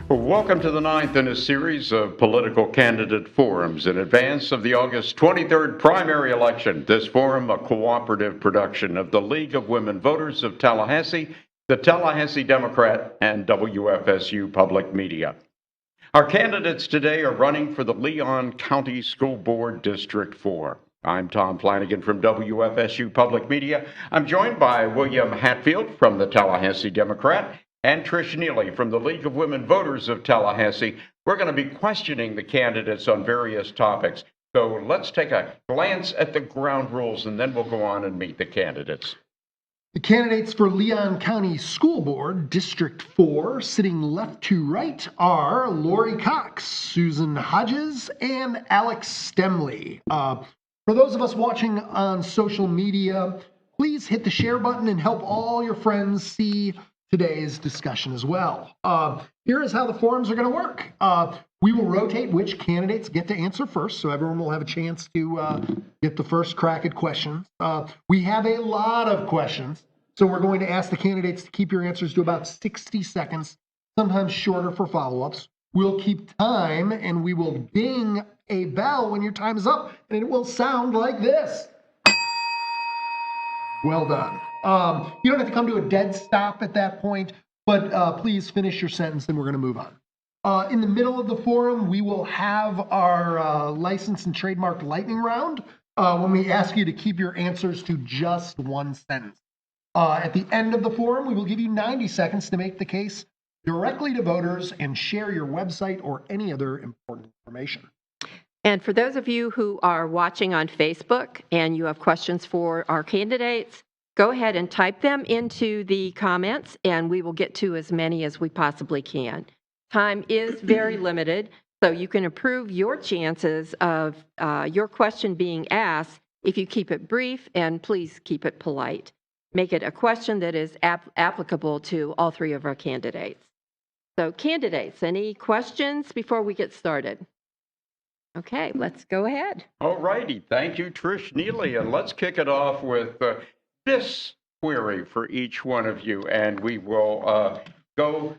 Well, welcome to the ninth in a series of political candidate forums in advance of the August 23rd primary election. This forum, a cooperative production of the League of Women Voters of Tallahassee, the Tallahassee Democrat, and WFSU Public Media. Our candidates today are running for the Leon County School Board District 4. I'm Tom Flanagan from WFSU Public Media. I'm joined by William Hatfield from the Tallahassee Democrat and Trish Neely from the League of Women Voters of Tallahassee. We're going to be questioning the candidates on various topics. So let's take a glance at the ground rules and then we'll go on and meet the candidates. The candidates for Leon County School Board District 4, sitting left to right, are Lori Cox, Susan Hodges, and Alex Stanley. For those of us watching on social media, please hit the share button and help all your friends see today's discussion as well. Here is how the forums are going to work. We will rotate which candidates get to answer first, so everyone will have a chance to get the first crack at questions. We have a lot of questions, so we're going to ask the candidates to keep your answers to about 60 seconds, sometimes shorter for follow-ups. We'll keep time, and we will ding a bell when your time is up, and it will sound like this. Well done. You don't have to come to a dead stop at that point, but please finish your sentence and we're going to move on. In the middle of the forum, we will have our license and trademark lightning round when we ask you to keep your answers to just one sentence. At the end of the forum, we will give you 90 seconds to make the case directly to voters and share your website or any other important information. And for those of you who are watching on Facebook and you have questions for our candidates, go ahead and type them into the comments and we will get to as many as we possibly can. Time is very limited, so you can improve your chances of your question being asked if you keep it brief and please keep it polite. Make it a question that is applicable to all three of our candidates. So candidates, any questions before we get started? Okay, let's go ahead. All righty. Thank you, Trish Neely. And let's kick it off with this query for each one of you. And we will go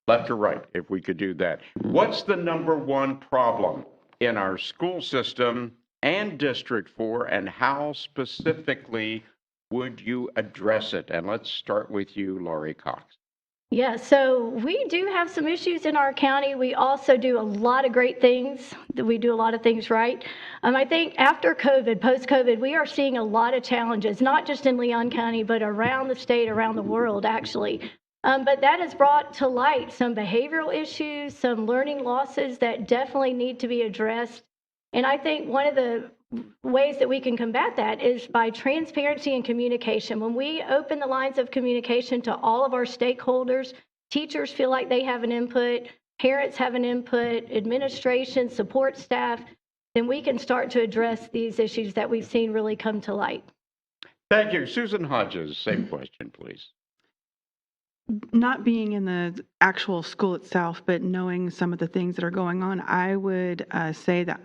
left to right, if we could do that. What's the number one problem in our school system and District 4, and how specifically would you address it? And let's start with you, Lori Cox. Yeah, so we do have some issues in our county. We also do a lot of great things. We do a lot of things right. I think after COVID, post-COVID, we are seeing a lot of challenges, not just in Leon County, but around the state, around the world, actually. But that has brought to light some behavioral issues, some learning losses that definitely need to be addressed. And I think one of the ways that we can combat that is by transparency and communication. When we open the lines of communication to all of our stakeholders, teachers feel like they have an input, parents have an input, administration, support staff, then we can start to address these issues that we've seen really come to light. Thank you. Susan Hodges, same question, please. Not being in the actual school itself, but knowing some of the things that are going on, I would say that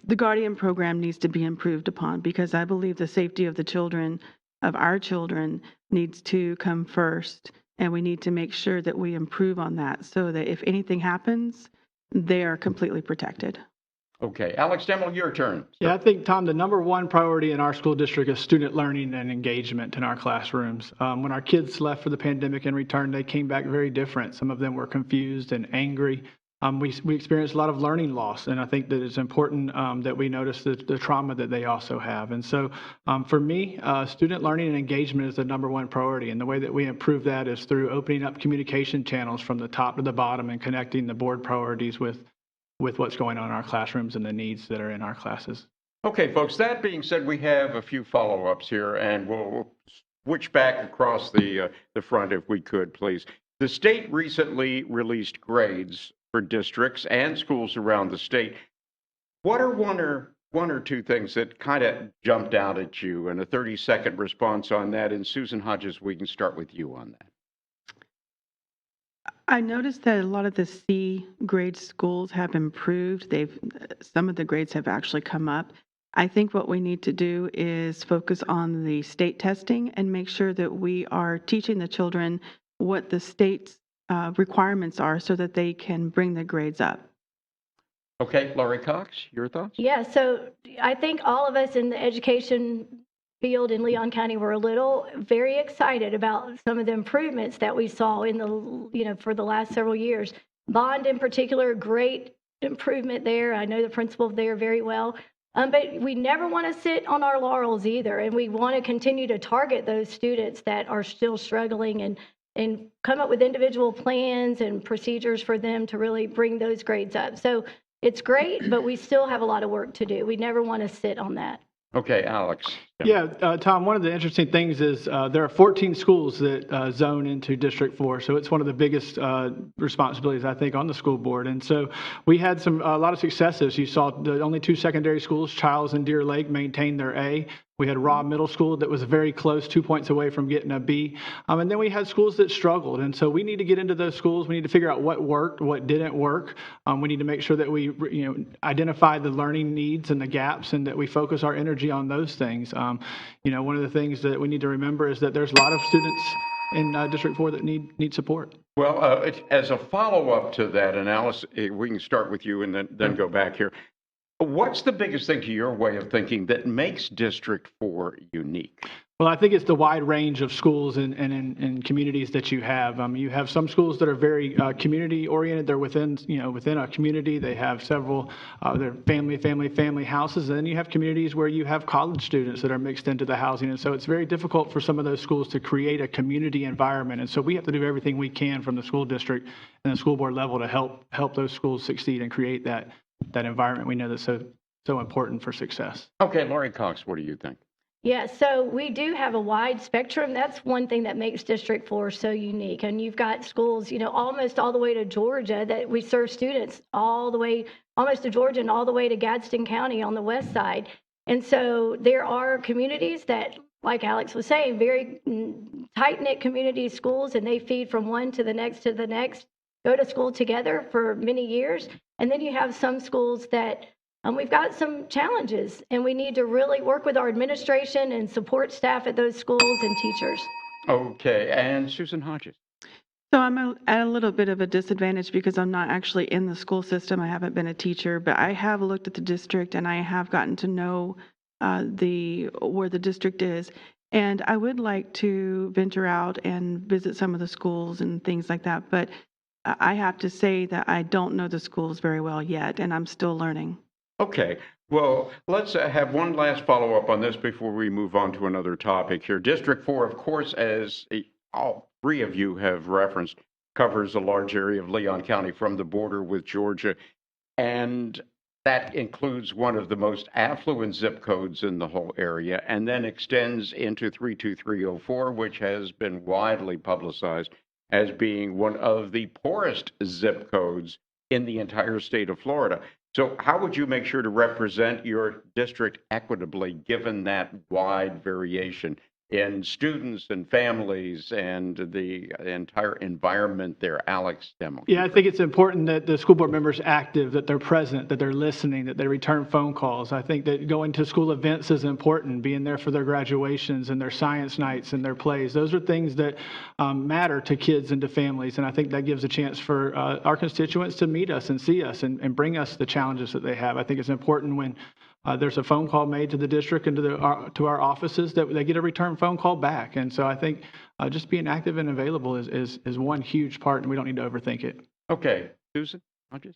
the Guardian program needs to be improved upon, because I believe the safety of the children, of our children, needs to come first. And we need to make sure that we improve on that so that if anything happens, they are completely protected. Okay, Alex Demmel, your turn. Yeah, I think, Tom, the number one priority in our school district is student learning and engagement in our classrooms. When our kids left for the pandemic and returned, they came back very different. Some of them were confused and angry. We experienced a lot of learning loss, and I think that it's important that we notice the trauma that they also have. And so for me, student learning and engagement is the number one priority. And the way that we improve that is through opening up communication channels from the top to the bottom and connecting the board priorities with what's going on in our classrooms and the needs that are in our classes. Okay, folks, that being said, we have a few follow-ups here, and we'll switch back across the front if we could, please. The state recently released grades for districts and schools around the state. What are one or two things that kind of jumped out at you, and a 30-second response on that? And Susan Hodges, we can start with you on that. I noticed that a lot of the C grade schools have improved. Some of the grades have actually come up. I think what we need to do is focus on the state testing and make sure that we are teaching the children what the state's requirements are so that they can bring their grades up. Okay, Lori Cox, your thoughts? Yeah, so I think all of us in the education field in Leon County were very excited about some of the improvements that we saw in for the last several years. Bond in particular, great improvement there. I know the principal there very well. But we never want to sit on our laurels either. And we want to continue to target those students that are still struggling and come up with individual plans and procedures for them to really bring those grades up. So it's great, but we still have a lot of work to do. We never want to sit on that. Okay, Alex. Yeah, Tom, one of the interesting things is there are 14 schools that zone into District 4, so it's one of the biggest responsibilities, I think, on the school board. And so we had a lot of successes. You saw the only 2 secondary schools, Childs and Deer Lake, maintain their A. We had Raw Middle School that was very close, 2 points away from getting a B. And then we had schools that struggled. And so we need to get into those schools. We need to figure out what worked, what didn't work. We need to make sure that we identify the learning needs and the gaps and that we focus our energy on those things. One of the things that we need to remember is that there's a lot of students in District 4 that need support. Well, as a follow-up to that analysis, we can start with you and then go back here. What's the biggest thing to your way of thinking that makes District 4 unique? Well, I think it's the wide range of schools and communities that you have. You have some schools that are very community-oriented. They're within a community. They have several, they're family houses. And then you have communities where you have college students that are mixed into the housing. And so it's very difficult for some of those schools to create a community environment. And so we have to do everything we can from the school district and the school board level to help those schools succeed and create that environment we know that's so important for success. Okay, Lori Cox, what do you think? Yeah, so we do have a wide spectrum. That's one thing that makes District 4 so unique. And you've got schools, almost all the way to Georgia that we serve students all the way, almost to Georgia and all the way to Gadsden County on the west side. And so there are communities that, like Alex was saying, very tight-knit community schools, and they feed from one to the next, go to school together for many years. And then you have some schools that we've got some challenges, and we need to really work with our administration and support staff at those schools and teachers. Okay, and Susan Hodges. So I'm at a little bit of a disadvantage because I'm not actually in the school system. I haven't been a teacher, but I have looked at the district and I have gotten to know where the district is. And I would like to venture out and visit some of the schools and things like that. But I have to say that I don't know the schools very well yet, and I'm still learning. Okay, well, let's have one last follow-up on this before we move on to another topic here. District 4, of course, as all three of you have referenced, covers a large area of Leon County from the border with Georgia, and that includes one of the most affluent zip codes in the whole area, and then extends into 32304, which has been widely publicized as being one of the poorest zip codes in the entire state of Florida. So how would you make sure to represent your district equitably, given that wide variation in students and families and the entire environment there? Alex Stanley. Yeah, I think it's important that the school board members are active, that they're present, that they're listening, that they return phone calls. I think that going to school events is important, being there for their graduations and their science nights and their plays. Those are things that matter to kids and to families, and I think that gives a chance for our constituents to meet us and see us and bring us the challenges that they have. I think it's important when there's a phone call made to the district and to our offices that they get a return phone call back. And so I think just being active and available is one huge part, and we don't need to overthink it. Okay, Susan Hodges.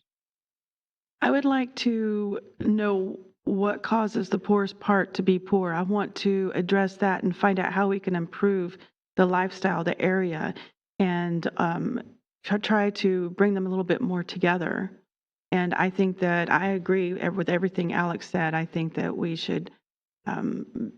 I would like to know what causes the poorest part to be poor. I want to address that and find out how we can improve the lifestyle, the area, and try to bring them a little bit more together. And I think that I agree with everything Alex said. I think that we should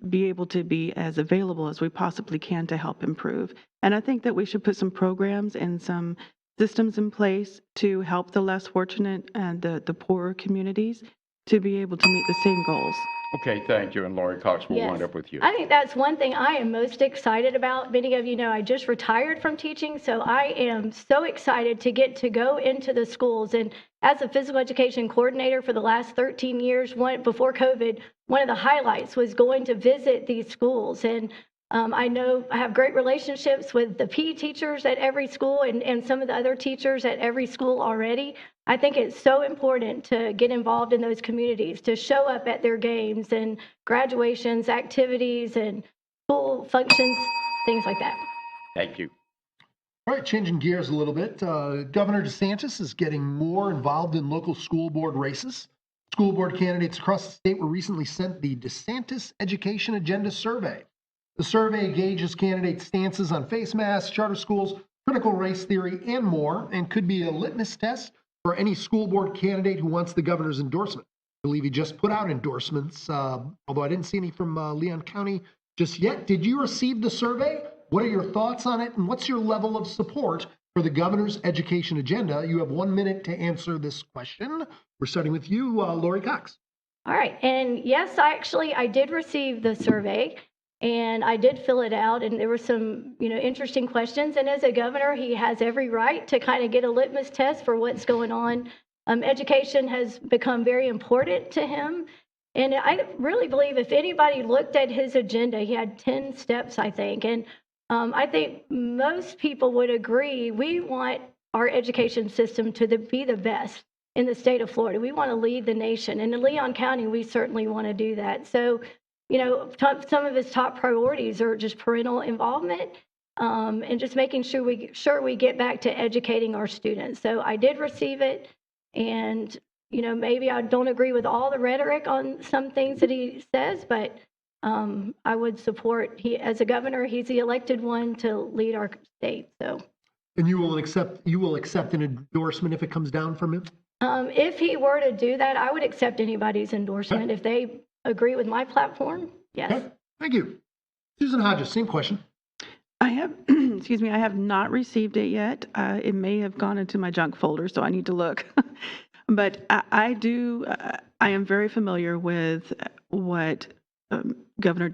be able to be as available as we possibly can to help improve. And I think that we should put some programs and some systems in place to help the less fortunate and the poorer communities to be able to meet the same goals. Okay, thank you. And Lori Cox, we'll Yes. wind up with you. I think that's one thing I am most excited about. Many of you know I just retired from teaching, so I am so excited to get to go into the schools. And as a physical education coordinator for the last 13 years, before COVID, one of the highlights was going to visit these schools. And I know I have great relationships with the PE teachers at every school and some of the other teachers at every school already. I think it's so important to get involved in those communities, to show up at their games and graduations, activities, and school functions, things like that. Thank you. All right, changing gears a little bit. Governor DeSantis is getting more involved in local school board races. School board candidates across the state were recently sent the DeSantis Education Agenda Survey. The survey gauges candidates' stances on face masks, charter schools, critical race theory, and more, and could be a litmus test for any school board candidate who wants the governor's endorsement. I believe he just put out endorsements, although I didn't see any from Leon County just yet. Did you receive the survey? What are your thoughts on it, and what's your level of support for the governor's education agenda? You have 1 minute to answer this question. We're starting with you, Lori Cox. All right, and yes, I did receive the survey. And I did fill it out, and there were some, interesting questions. And as a governor, he has every right to kind of get a litmus test for what's going on. Education has become very important to him. And I really believe if anybody looked at his agenda, he had 10 steps, I think. And I think most people would agree we want our education system to be the best in the state of Florida. We want to lead the nation. And in Leon County, we certainly want to do that. So, some of his top priorities are just parental involvement and just making sure we get back to educating our students. So I did receive it, and maybe I don't agree with all the rhetoric on some things that he says, but I would support. As a governor, he's the elected one to lead our state. So. And you will accept an endorsement if it comes down from him? If he were to do that, I would accept anybody's endorsement if they agree with my platform. Yes. Okay. Thank you. Susan Hodges, same question. I have, I have not received it yet. It may have gone into my junk folder, so I need to look. But I am very familiar with what Governor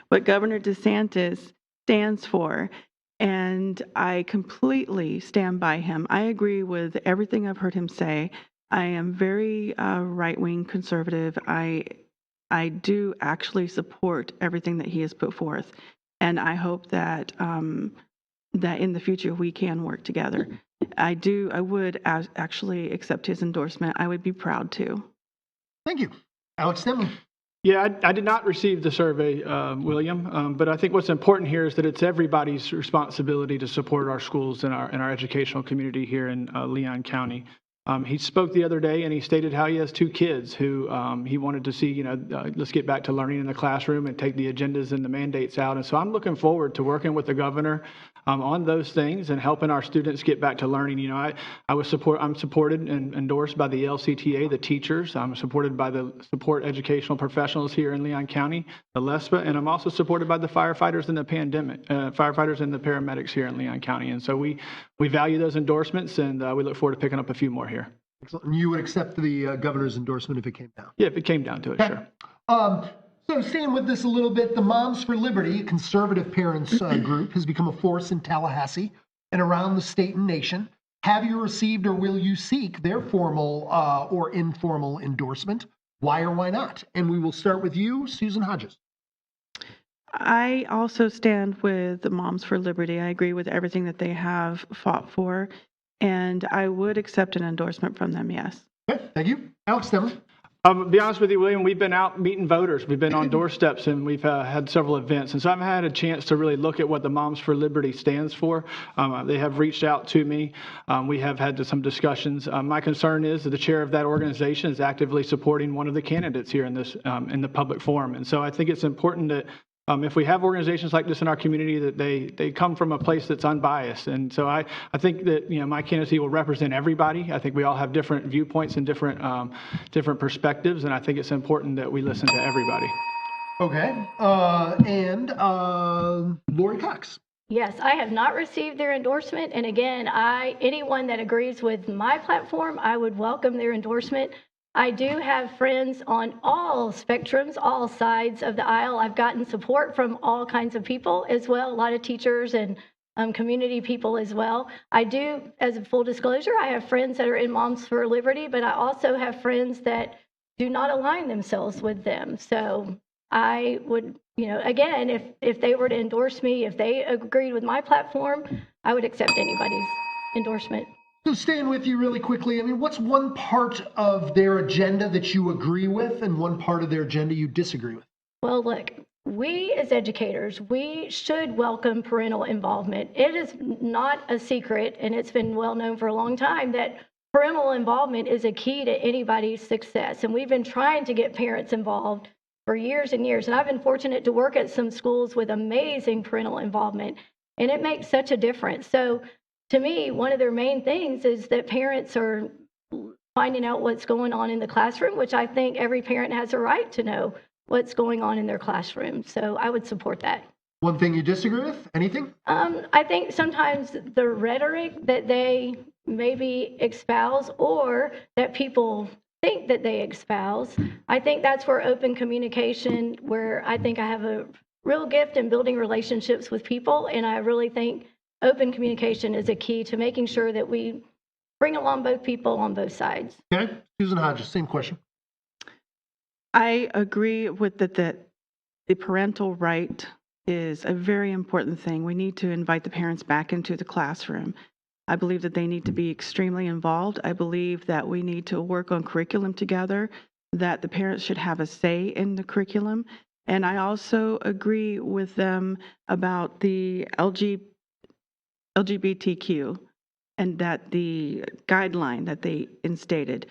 what Governor DeSantis stands for. And I completely stand by him. I agree with everything I've heard him say. I am very right-wing conservative. I do actually support everything that he has put forth, and I hope that that in the future we can work together. I would actually accept his endorsement. I would be proud to. Thank you. Alex Stanley. Yeah, I did not receive the survey, William, but I think what's important here is that it's everybody's responsibility to support our schools and our educational community here in Leon County. He spoke the other day and he stated how he has 2 kids who he wanted to see, let's get back to learning in the classroom and take the agendas and the mandates out. And so I'm looking forward to working with the governor on those things and helping our students get back to learning. I'm supported and endorsed by the LCTA, the teachers. I'm supported by the support educational professionals here in Leon County, the LESPA, and I'm also supported by the firefighters and the firefighters and the paramedics here in Leon County. And so we value those endorsements, and we look forward to picking up a few more here. Excellent. And you would accept the governor's endorsement if it came down? Yeah, if it came down to it, okay. Sure. So staying with this a little bit, the Moms for Liberty, a conservative parents group, has become a force in Tallahassee and around the state and nation. Have you received or will you seek their formal or informal endorsement? Why or why not? And we will start with you, Susan Hodges. I also stand with the Moms for Liberty. I agree with everything that they have fought for, and I would accept an endorsement from them, yes. Okay, thank you. Alex Stemmer. To be honest with you, William, we've been out meeting voters. We've been on doorsteps and we've had several events. And so I've had a chance to really look at what the Moms for Liberty stands for. They have reached out to me. We have had some discussions. My concern is that the chair of that organization is actively supporting one of the candidates here in the public forum. And so I think it's important that if we have organizations like this in our community, that they come from a place that's unbiased. And so I think that my candidacy will represent everybody. I think we all have different viewpoints and different perspectives, and I think it's important that we listen to everybody. Okay. And Lori Cox. Yes, I have not received their endorsement. And again, anyone that agrees with my platform, I would welcome their endorsement. I do have friends on all spectrums, all sides of the aisle. I've gotten support from all kinds of people as well, a lot of teachers and community people as well. I do, as a full disclosure, I have friends that are in Moms for Liberty, but I also have friends that do not align themselves with them. So I would, again, if they were to endorse me, if they agreed with my platform, I would accept anybody's endorsement. So staying with you really quickly, I mean, what's one part of their agenda that you agree with and one part of their agenda you disagree with? Well, look, we as educators, we should welcome parental involvement. It is not a secret, and it's been well known for a long time, that parental involvement is a key to anybody's success. And we've been trying to get parents involved for years and years. And I've been fortunate to work at some schools with amazing parental involvement, and it makes such a difference. So to me, one of their main things is that parents are finding out what's going on in the classroom, which I think every parent has a right to know what's going on in their classroom. So I would support that. One thing you disagree with? Anything? I think sometimes the rhetoric that they maybe espouse or that people think that they espouse, I think that's where open communication, where I think I have a real gift in building relationships with people, and I really think open communication is a key to making sure that we bring along both people on both sides. Okay. Susan Hodges, same question. I agree with that the parental right is a very important thing. We need to invite the parents back into the classroom. I believe that they need to be extremely involved. I believe that we need to work on curriculum together, that the parents should have a say in the curriculum. And I also agree with them about the LGBTQ, and that the guideline that they instated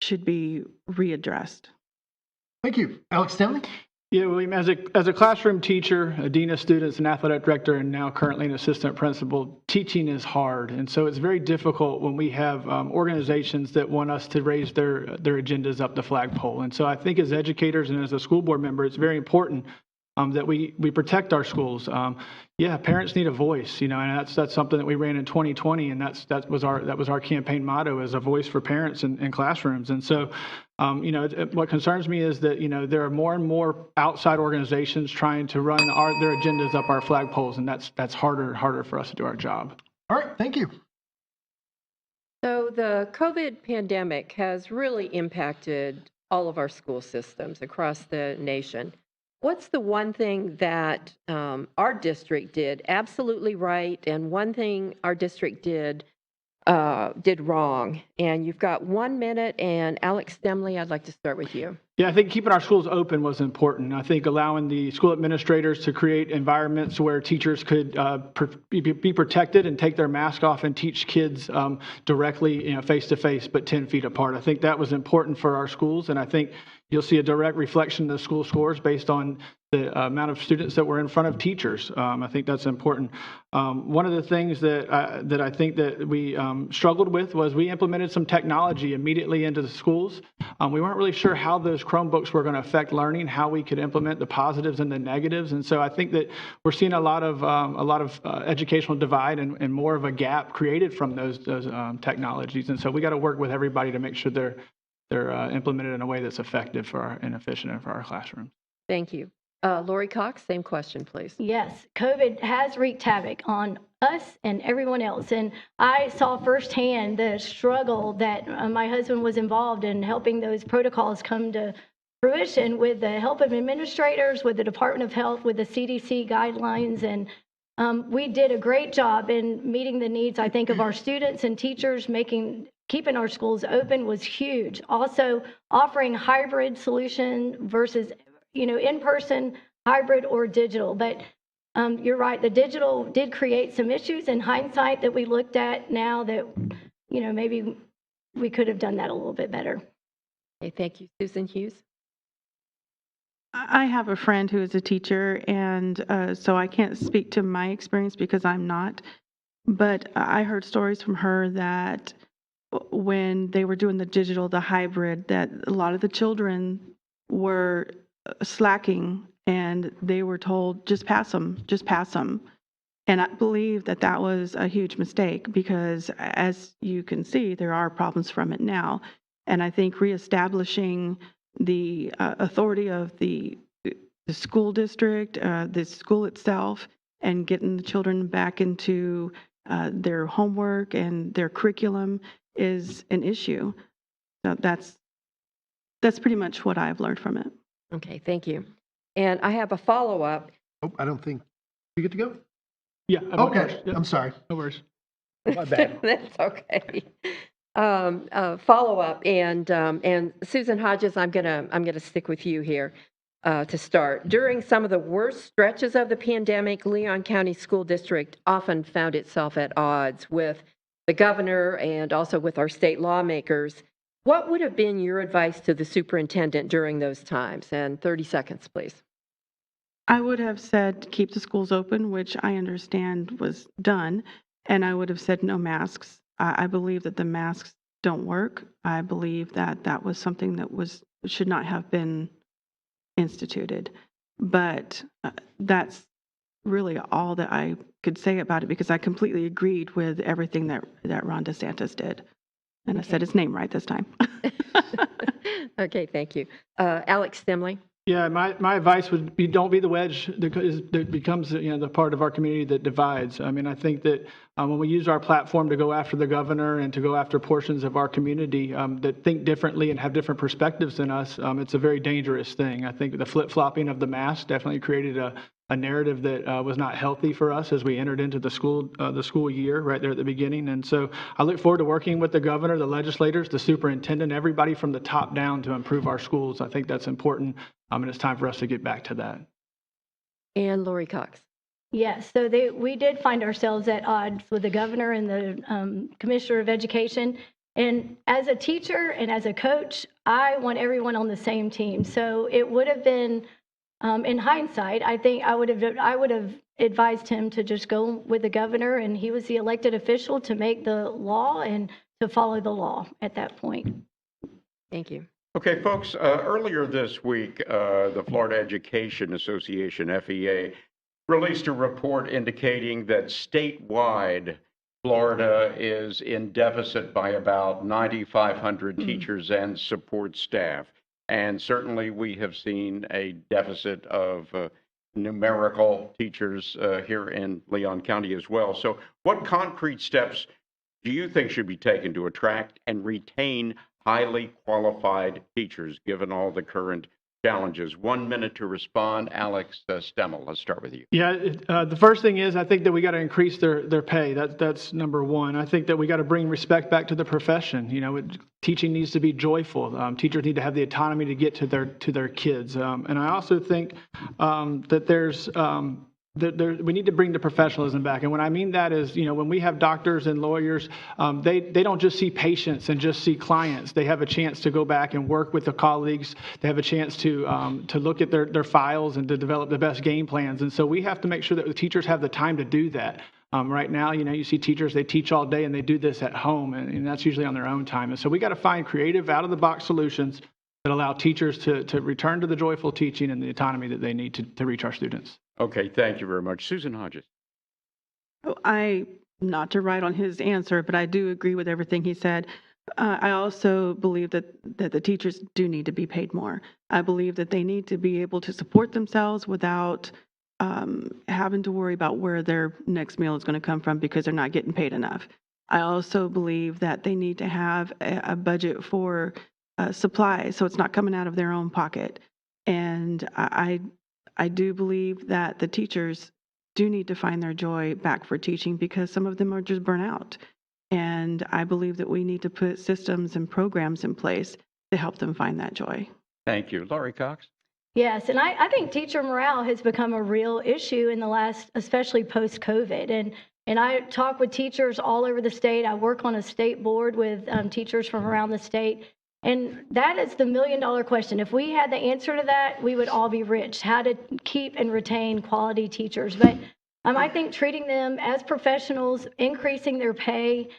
should be readdressed. Thank you. Alex Stanley? Yeah, William, as a classroom teacher, a dean of students, an athletic director, and now currently an assistant principal, teaching is hard. And so it's very difficult when we have organizations that want us to raise their agendas up the flagpole. And so I think as educators and as a school board member, it's very important that we protect our schools. Parents need a voice, and that's something that we ran in 2020, and that was our campaign motto, as a voice for parents in classrooms. And so, what concerns me is that there are more and more outside organizations trying to run their agendas up our flagpoles, and that's harder and harder for us to do our job. All right, thank you. So the COVID pandemic has really impacted all of our school systems across the nation. What's the one thing that our district did absolutely right, and one thing our district did wrong? And you've got 1 minute, and Alex Stanley, I'd like to start with you. Yeah, I think keeping our schools open was important. I think allowing the school administrators to create environments where teachers could be protected and take their mask off and teach kids directly, face to face, but 10 feet apart. I think that was important for our schools, and I think you'll see a direct reflection of the school scores based on the amount of students that were in front of teachers. I think that's important. One of the things that I think that we struggled with was we implemented some technology immediately into the schools. We weren't really sure how those Chromebooks were going to affect learning, how we could implement the positives and the negatives. And so I think that we're seeing a lot of educational divide and more of a gap created from those technologies. And so we got to work with everybody to make sure they're implemented in a way that's effective and efficient for our classrooms. Thank you. Lori Cox, same question, please. Yes, COVID has wreaked havoc on us and everyone else. And I saw firsthand the struggle that my husband was involved in helping those protocols come to fruition with the help of administrators, with the Department of Health, with the CDC guidelines. And we did a great job in meeting the needs, I think, of our students and teachers. Keeping our schools open was huge. Also, offering hybrid solution versus in-person, hybrid, or digital. But you're right, the digital did create some issues in hindsight that we looked at now that, maybe we could have done that a little bit better. Okay, thank you. Susan Hughes? I have a friend who is a teacher, and so I can't speak to my experience because I'm not. But I heard stories from her that when they were doing the hybrid, that a lot of the children were slacking, and they were told, just pass them. And I believe that was a huge mistake, because as you can see, there are problems from it now. And I think reestablishing the authority of the school district, the school itself, and getting the children back into their homework and their curriculum is an issue. So that's pretty much what I've learned from it. Okay, thank you. And I have a follow-up. Oh, I don't think you get to go. Yeah. I went Okay, first. Yep. I'm sorry. No worries. My bad. That's okay. Follow-up, and Susan Hodges, I'm gonna stick with you here to start. During some of the worst stretches of the pandemic, Leon County School District often found itself at odds with the governor and also with our state lawmakers. What would have been your advice to the superintendent during those times? And 30 seconds, please. I would have said keep the schools open, which I understand was done, and I would have said no masks. I believe that the masks don't work. I believe that that was something that should not have been instituted. But that's really all that I could say about it, because I completely agreed with everything that Ron DeSantis did. And I said his name right this time. Okay, thank you. Alex Stemley. Yeah, my advice would be don't be the wedge that becomes the part of our community that divides. I mean, I think that when we use our platform to go after the governor and to go after portions of our community that think differently and have different perspectives than us, it's a very dangerous thing. I think the flip-flopping of the mask definitely created a narrative that was not healthy for us as we entered into the school year right there at the beginning. And so I look forward to working with the governor, the legislators, the superintendent, everybody from the top down to improve our schools. I think that's important, and it's time for us to get back to that. And Lori Cox. Yes, so we did find ourselves at odds with the governor and the commissioner of education. And as a teacher and as a coach, I want everyone on the same team. So it would have been, in hindsight, I think I would have advised him to just go with the governor, and he was the elected official to make the law and to follow the law at that point. Thank you. Okay, folks, earlier this week, the Florida Education Association, FEA, released a report indicating that statewide, Florida is in deficit by about 9,500 teachers and support staff. And certainly we have seen a deficit of numerical teachers here in Leon County as well. So what concrete steps do you think should be taken to attract and retain highly qualified teachers, given all the current challenges? 1 minute to respond. Alex Stemmel, let's start with you. Yeah, the first thing is I think that we got to increase their pay. That's number one. I think that we got to bring respect back to the profession. Teaching needs to be joyful. Teachers need to have the autonomy to get to their kids. And I also think that there's we need to bring the professionalism back. And what I mean that is, when we have doctors and lawyers, they don't just see patients and just see clients. They have a chance to go back and work with the colleagues. They have a chance to look at their files and to develop the best game plans. And so we have to make sure that the teachers have the time to do that. Right now, you see teachers, they teach all day and they do this at home, and that's usually on their own time. And so we got to find creative, out-of-the-box solutions that allow teachers to return to the joyful teaching and the autonomy that they need to reach our students. Okay, thank you very much. Susan Hodges. Not to write on his answer, but I do agree with everything he said. I also believe that the teachers do need to be paid more. I believe that they need to be able to support themselves without having to worry about where their next meal is going to come from because they're not getting paid enough. I also believe that they need to have a budget for supplies, so it's not coming out of their own pocket. And I do believe that the teachers do need to find their joy back for teaching because some of them are just burnt out. And I believe that we need to put systems and programs in place to help them find that joy. Thank you. Lori Cox. Yes, and I think teacher morale has become a real issue in the last, especially post-COVID. And I talk with teachers all over the state. I work on a state board with teachers from around the state. And that is the $1 million question. If we had the answer to that, we would all be rich, how to keep and retain quality teachers. But I think treating them as professionals, increasing their pay,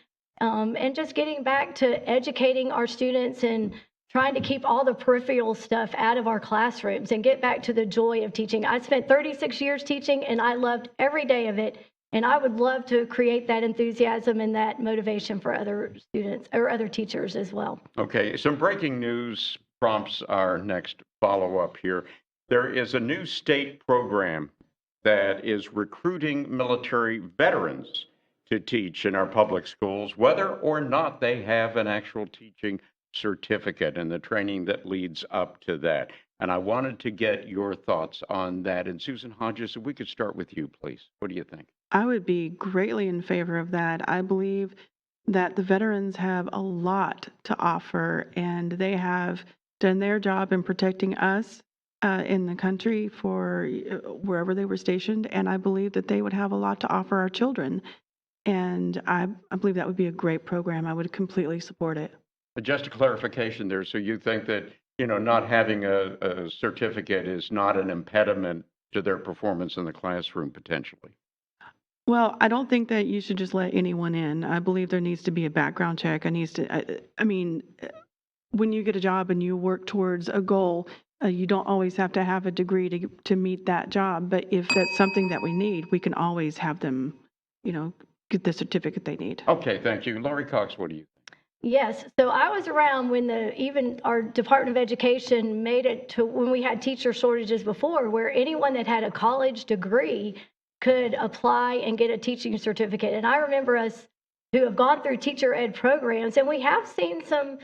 and just getting back to educating our students and trying to keep all the peripheral stuff out of our classrooms and get back to the joy of teaching. I spent 36 years teaching, and I loved every day of it. And I would love to create that enthusiasm and that motivation for other students or other teachers as well. Okay, some breaking news prompts our next follow-up here. There is a new state program that is recruiting military veterans to teach in our public schools, whether or not they have an actual teaching certificate and the training that leads up to that. And I wanted to get your thoughts on that. And Susan Hodges, if we could start with you, please. What do you think? I would be greatly in favor of that. I believe that the veterans have a lot to offer, and they have done their job in protecting us in the country for wherever they were stationed. And I believe that they would have a lot to offer our children. And I believe that would be a great program. I would completely support it. Just a clarification there. So you think that, not having a certificate is not an impediment to their performance in the classroom potentially? Well, I don't think that you should just let anyone in. I believe there needs to be a background check. I mean, when you get a job and you work towards a goal, you don't always have to have a degree to meet that job. But if that's something that we need, we can always have them, get the certificate they need. Okay, thank you. Laurie Cox, what do you think? Yes. So I was around when even our Department of Education made it to when we had teacher shortages before, where anyone that had a college degree could apply and get a teaching certificate. And I remember us who have gone through teacher ed programs, and we have seen some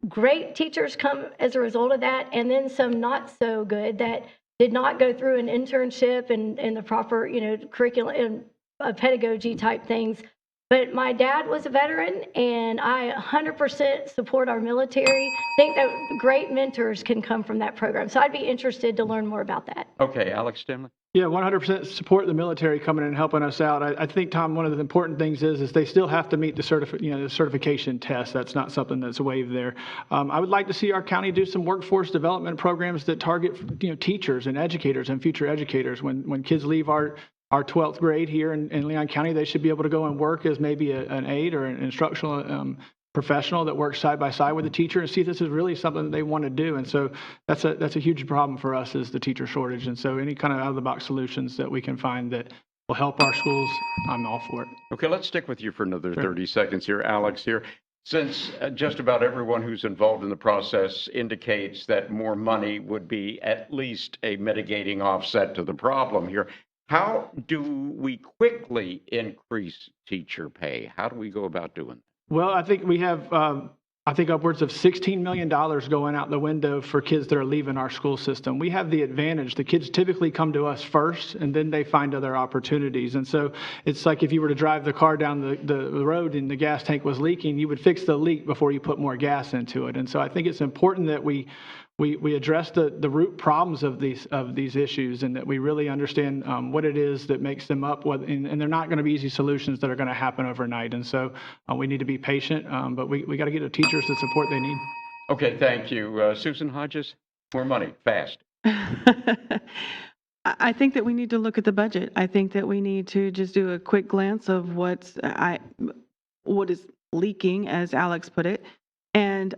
great teachers come as a result of that, and then some not so good that did not go through an internship and the proper, curriculum and pedagogy type things. But my dad was a veteran, and I 100% support our military. I think that great mentors can come from that program. So I'd be interested to learn more about that. Okay, Alex Stanley. Yeah, 100% support the military coming in and helping us out. I think, Tom, one of the important things is they still have to meet the certification test. That's not something that's waived there. I would like to see our county do some workforce development programs that target, teachers and educators and future educators. When kids leave our 12th grade here in Leon County, they should be able to go and work as maybe an aide or an instructional professional that works side by side with the teacher and see if this is really something that they want to do. And so that's a huge problem for us is the teacher shortage. And so any kind of out-of-the-box solutions that we can find that will help our schools, I'm all for it. Okay, let's stick with you for another 30 seconds here. Alex here. Since just about everyone who's involved in the process indicates that more money would be at least a mitigating offset to the problem here, how do we quickly increase teacher pay? How do we go about doing that? Well, I think we have, upwards of $16 million going out the window for kids that are leaving our school system. We have the advantage. The kids typically come to us first, and then they find other opportunities. And so it's like if you were to drive the car down the road and the gas tank was leaking, you would fix the leak before you put more gas into it. And so I think it's important that we address the root problems of these issues, and that we really understand what it is that makes them up. And they're not going to be easy solutions that are going to happen overnight. And so we need to be patient, but we got to get the teachers the support they need. Okay, thank you. Susan Hodges, more money, fast. I think that we need to look at the budget. I think that we need to just do a quick glance of what is leaking, as Alex put it, and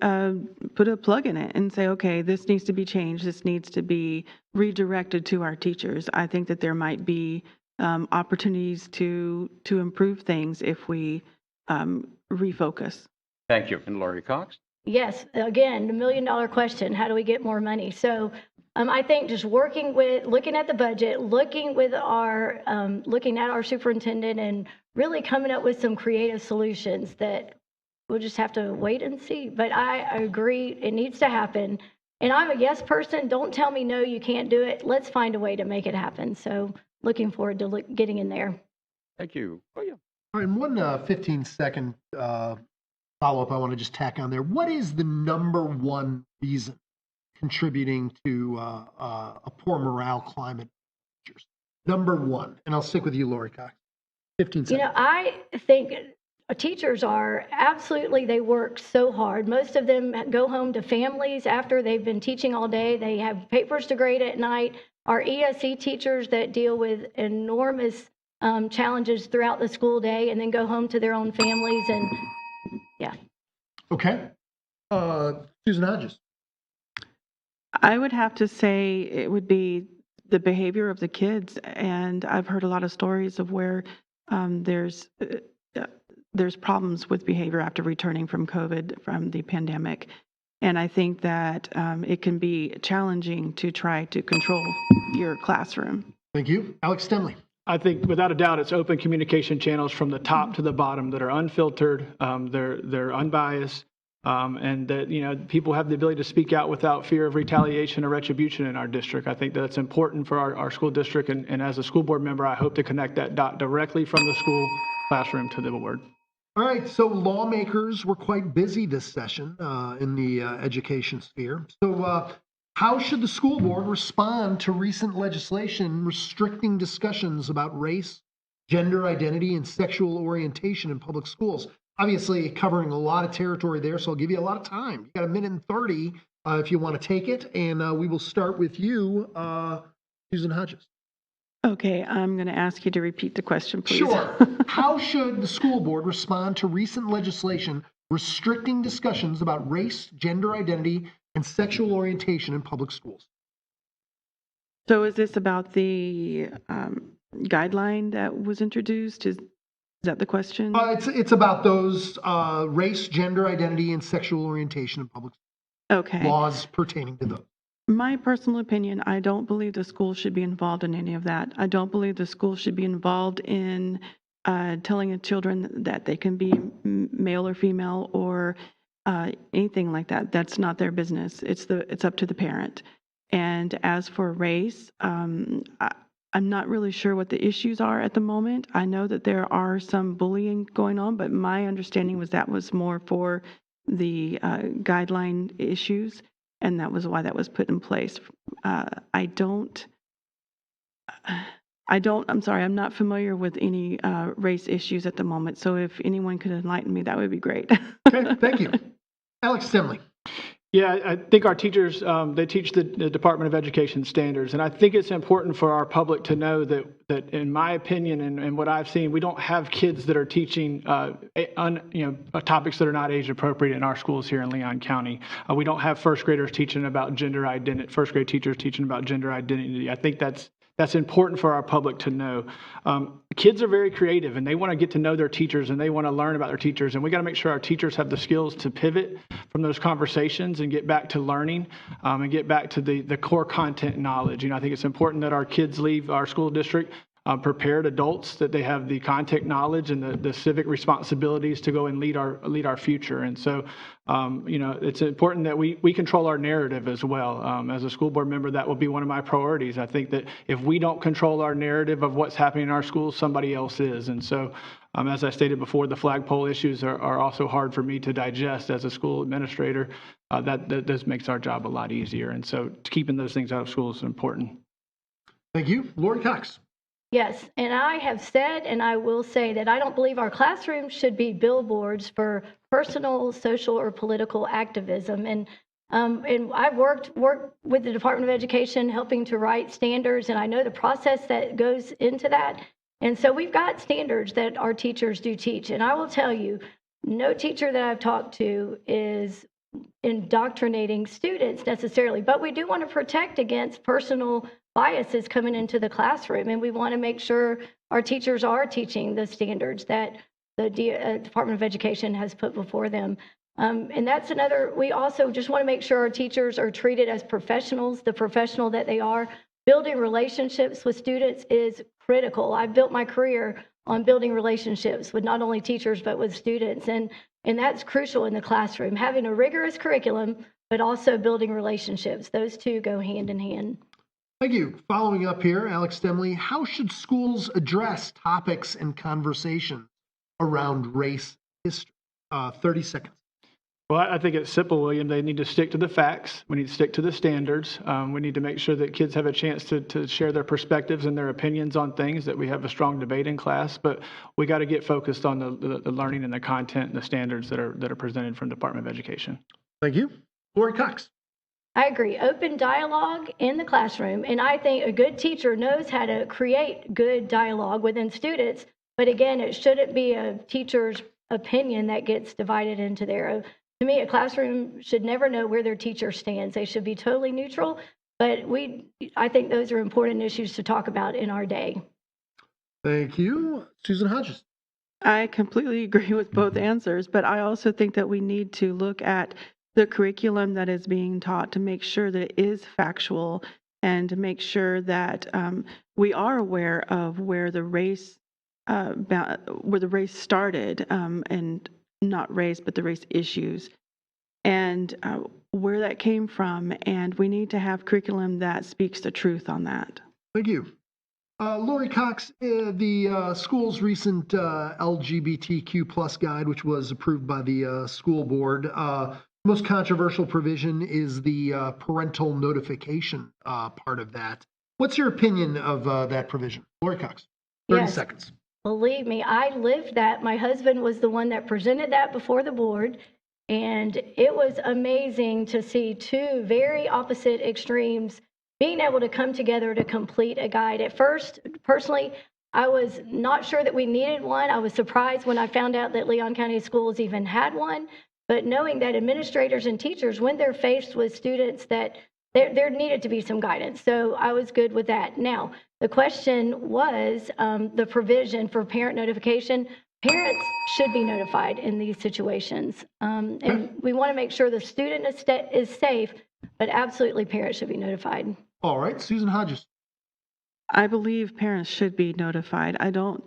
put a plug in it and say, okay, this needs to be changed. This needs to be redirected to our teachers. I think that there might be opportunities to improve things if we refocus. Thank you. And Laurie Cox? Yes, again, the $1 million question, how do we get more money? So I think just looking at the budget, looking at our superintendent, and really coming up with some creative solutions that we'll just have to wait and see. But I agree, it needs to happen. And I'm a yes person. Don't tell me, no, you can't do it. Let's find a way to make it happen. So looking forward to getting in there. Thank you. Oh, yeah. All right, and one 15-second follow-up I want to just tack on there. What is the number one reason contributing to a poor morale climate? Number one, and I'll stick with you, Laurie Cox. 15 seconds. I think teachers they work so hard. Most of them go home to families after they've been teaching all day. They have papers to grade at night. Our ESE teachers that deal with enormous challenges throughout the school day and then go home to their own families. And yeah. Okay. Susan Hodges. I would have to say it would be the behavior of the kids. And I've heard a lot of stories of where there's problems with behavior after returning from COVID, from the pandemic. And I think that it can be challenging to try to control your classroom. Thank you. Alex Stanley. I think without a doubt, it's open communication channels from the top to the bottom that are unfiltered, they're unbiased, and that, people have the ability to speak out without fear of retaliation or retribution in our district. I think that's important for our school district, and as a school board member, I hope to connect that dot directly from the school classroom to the board. All right, so lawmakers were quite busy this session in the education sphere. So how should the school board respond to recent legislation restricting discussions about race, gender identity, and sexual orientation in public schools? Obviously covering a lot of territory there, so I'll give you a lot of time. You got a minute and 30 if you want to take it, and we will start with you, Susan Hodges. Okay, I'm going to ask you to repeat the question, please. Sure. How should the school board respond to recent legislation restricting discussions about race, gender identity, and sexual orientation in public schools? So is this about the guideline that was introduced? Is that the question? It's about those race, gender identity, and sexual orientation in public schools. Okay. Laws pertaining to those. My personal opinion, I don't believe the school should be involved in any of that. I don't believe the school should be involved in telling the children that they can be male or female or anything like that. That's not their business. It's up to the parent. And as for race, I'm not really sure what the issues are at the moment. I know that there are some bullying going on, but my understanding was that was more for the guideline issues. And that was why that was put in place. I'm sorry, I'm not familiar with any race issues at the moment. So if anyone could enlighten me, that would be great. Okay, thank you. Alex Stanley. Yeah, I think our teachers, they teach the Department of Education standards. And I think it's important for our public to know that in my opinion and what I've seen, we don't have kids that are teaching topics that are not age appropriate in our schools here in Leon County. We don't have first graders teaching about gender identity, first grade teachers teaching about gender identity. I think that's important for our public to know. Kids are very creative and they want to get to know their teachers and they want to learn about their teachers. And we got to make sure our teachers have the skills to pivot from those conversations and get back to learning and get back to the core content knowledge. I think it's important that our kids leave our school district prepared adults, that they have the content knowledge and the civic responsibilities to go and lead our future. And so, it's important that we control our narrative as well. As a school board member, that will be one of my priorities. I think that if we don't control our narrative of what's happening in our schools, somebody else is. And so, as I stated before, the flagpole issues are also hard for me to digest as a school administrator. That this makes our job a lot easier. And so keeping those things out of schools is important. Thank you. Lori Cox. Yes, and I have said, and I will say that I don't believe our classrooms should be billboards for personal, social, or political activism. And I've worked with the Department of Education, helping to write standards, and I know the process that goes into that. And so we've got standards that our teachers do teach. And I will tell you, no teacher that I've talked to is indoctrinating students necessarily, but we do want to protect against personal biases coming into the classroom, and we want to make sure our teachers are teaching the standards that the Department of Education has put before them. And that's another, we also just want to make sure our teachers are treated as professionals, the professional that they are. Building relationships with students is critical. I've built my career on building relationships with not only teachers, but with students. And that's crucial in the classroom, having a rigorous curriculum, but also building relationships. Those two go hand in hand. Thank you. Following up here, Alex Stemley, how should schools address topics and conversation around race history? 30 seconds. Well, I think it's simple, William. They need to stick to the facts. We need to stick to the standards. We need to make sure that kids have a chance to share their perspectives and their opinions on things, that we have a strong debate in class. But we got to get focused on the learning and the content and the standards that are presented from the Department of Education. Thank you. Lori Cox. I agree. Open dialogue in the classroom. And I think a good teacher knows how to create good dialogue within students. But again, it shouldn't be a teacher's opinion that gets divided into there. To me, a classroom should never know where their teacher stands. They should be totally neutral. But I think those are important issues to talk about in our day. Thank you. Susan Hodges. I completely agree with both answers, but I also think that we need to look at the curriculum that is being taught to make sure that it is factual and to make sure that we are aware of where the race started, and not race, but the race issues. and where that came from, and we need to have curriculum that speaks the truth on that. Thank you. Lori Cox, the school's recent LGBTQ plus guide, which was approved by the school board, most controversial provision is the parental notification part of that. What's your opinion of that provision? Lori Cox, 30 Yes. seconds. Believe me, I lived that. My husband was the one that presented that before the board, and it was amazing to see two very opposite extremes being able to come together to complete a guide. At first, personally, I was not sure that we needed one. I was surprised when I found out that Leon County Schools even had one, but knowing that administrators and teachers, when they're faced with students, that there needed to be some guidance. So I was good with that. Now, the question was the provision for parent notification. Parents should be notified in these situations. And we want to make sure the student is safe, but absolutely parents should be notified. All right, Susan Hodges. I believe parents should be notified. I don't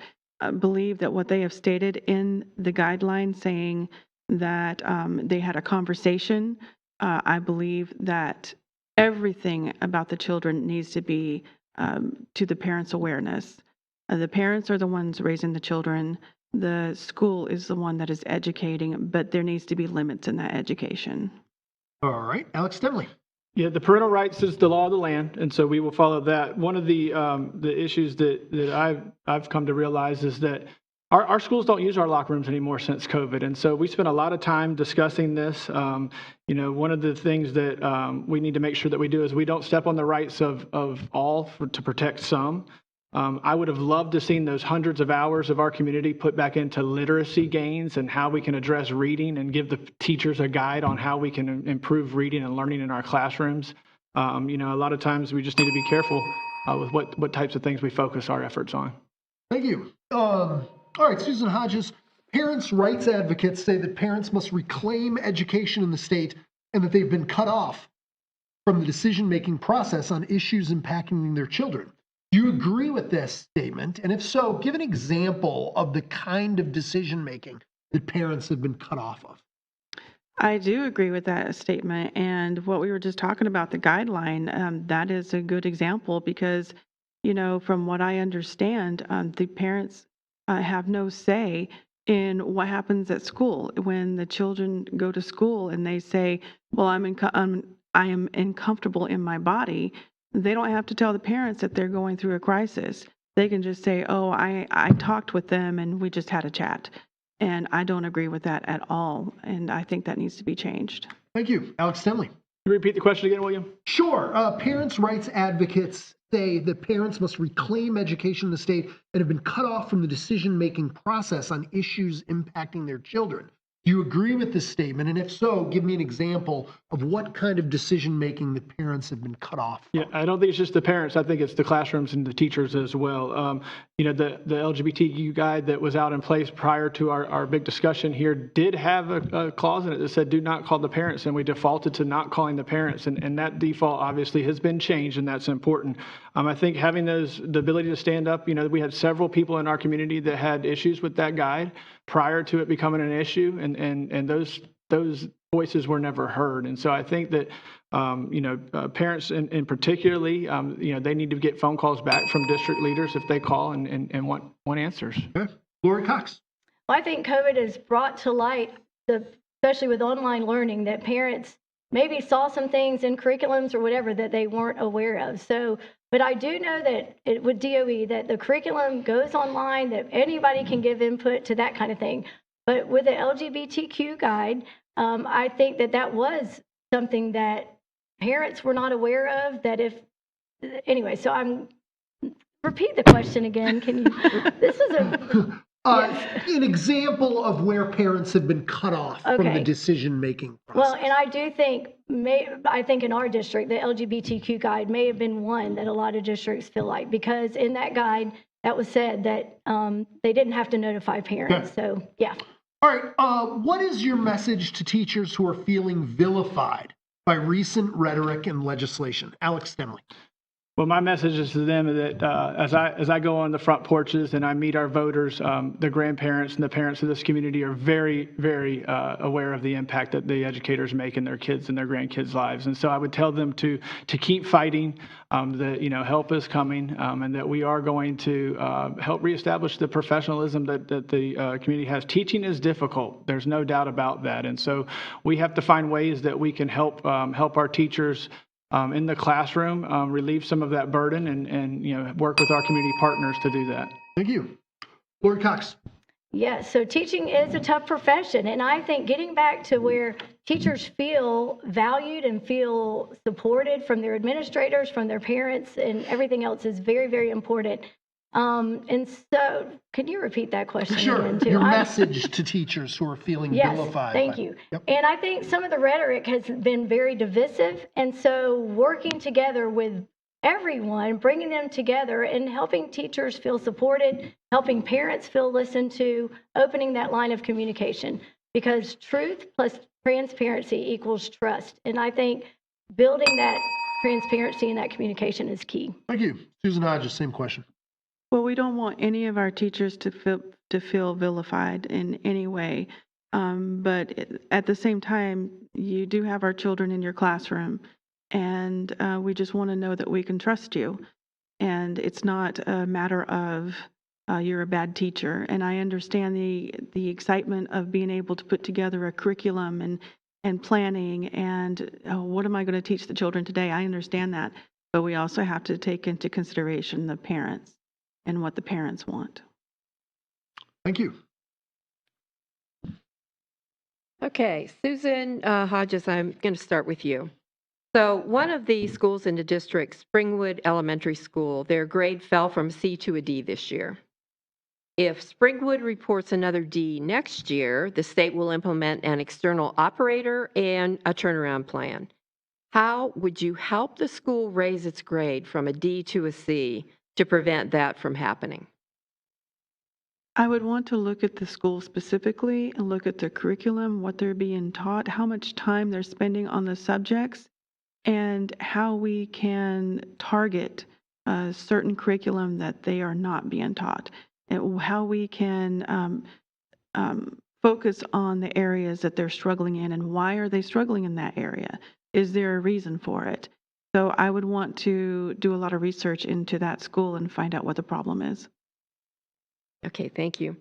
believe that what they have stated in the guidelines saying that they had a conversation. I believe that everything about the children needs to be to the parents' awareness. The parents are the ones raising the children. The school is the one that is educating, but there needs to be limits in that education. All right, Alex Stemley. Yeah, the parental rights is the law of the land, and so we will follow that. One of the issues that I've come to realize is that our schools don't use our locker rooms anymore since COVID, and so we spent a lot of time discussing this. One of the things that we need to make sure that we do is we don't step on the rights of all to protect some. I would have loved to seen those hundreds of hours of our community put back into literacy gains and how we can address reading and give the teachers a guide on how we can improve reading and learning in our classrooms. A lot of times we just need to be careful with what types of things we focus our efforts on. Thank you. All right, Susan Hodges. Parents' rights advocates say that parents must reclaim education in the state and that they've been cut off from the decision-making process on issues impacting their children. Do you agree with this statement? And if so, give an example of the kind of decision-making that parents have been cut off of. I do agree with that statement. And what we were just talking about, the guideline, that is a good example because, from what I understand, the parents have no say in what happens at school. When the children go to school and they say, well, I am uncomfortable in my body, they don't have to tell the parents that they're going through a crisis. They can just say, oh, I talked with them and we just had a chat. And I don't agree with that at all. And I think that needs to be changed. Thank you. Alex Stemley. Can you repeat the question again, William? Sure. Parents' rights advocates say that parents must reclaim education in the state and have been cut off from the decision-making process on issues impacting their children. Do you agree with this statement? And if so, give me an example of what kind of decision-making the parents have been cut off from. Yeah, I don't think it's just the parents. I think it's the classrooms and the teachers as well. The LGBTQ guide that was out in place prior to our big discussion here did have a clause in it that said, do not call the parents. And we defaulted to not calling the parents. And that default obviously has been changed, and that's important. I think having the ability to stand up, we had several people in our community that had issues with that guide prior to it becoming an issue, and those voices were never heard. And so I think that parents in particularly, they need to get phone calls back from district leaders if they call and want answers. Okay. Lori Cox. Well, I think COVID has brought to light, especially with online learning, that parents maybe saw some things in curriculums or whatever that they weren't aware of. So, but I do know that with DOE, that the curriculum goes online, that anybody can give input to that kind of thing. But with the LGBTQ guide, I think that was something that parents were not aware of, anyway, so repeat the question again. Can you, this is a... Yes. An example of where parents have been cut off from the decision-making process. Well, and I do think, I think in our district, the LGBTQ guide may have been one that a lot of districts feel like, because in that guide, that was said that they didn't have to notify parents. Okay. So, yeah. All right. What is your message to teachers who are feeling vilified by recent rhetoric and legislation? Alex Stemley. Well, my message is to them that as I go on the front porches and I meet our voters, the grandparents and the parents of this community are very, very aware of the impact that the educators make in their kids and their grandkids' lives. And so I would tell them to keep fighting, that help is coming, and that we are going to help reestablish the professionalism that the community has. Teaching is difficult. There's no doubt about that. And so we have to find ways that we can help our teachers in the classroom, relieve some of that burden and work with our community partners to do that. Thank you. Lori Cox. Yes, so teaching is a tough profession. And I think getting back to where teachers feel valued and feel supported from their administrators, from their parents, and everything else is very, very important. And so, can you repeat that question again, too? Your message to teachers who are feeling vilified. Thank you. Yep. And I think some of the rhetoric has been very divisive. And so working together with everyone, bringing them together and helping teachers feel supported, helping parents feel listened to, opening that line of communication. Because truth plus transparency equals trust. And I think building that transparency and that communication is key. Thank you. Susan Hodges, same question. Well, we don't want any of our teachers to feel vilified in any way. But at the same time, you do have our children in your classroom, and we just want to know that we can trust you. And it's not a matter of you're a bad teacher. And I understand the excitement of being able to put together a curriculum and planning and what am I going to teach the children today? I understand that. But we also have to take into consideration the parents and what the parents want. Thank you. Okay, Susan Hodges, I'm going to start with you. So one of the schools in the district, Springwood Elementary School, their grade fell from C to a D this year. If Springwood reports another D next year, the state will implement an external operator and a turnaround plan. How would you help the school raise its grade from a D to a C to prevent that from happening? I would want to look at the school specifically and look at their curriculum, what they're being taught, how much time they're spending on the subjects, and how we can target a certain curriculum that they are not being taught, and how we can focus on the areas that they're struggling in and why are they struggling in that area. Is there a reason for it? So I would want to do a lot of research into that school and find out what the problem is. Okay, thank you.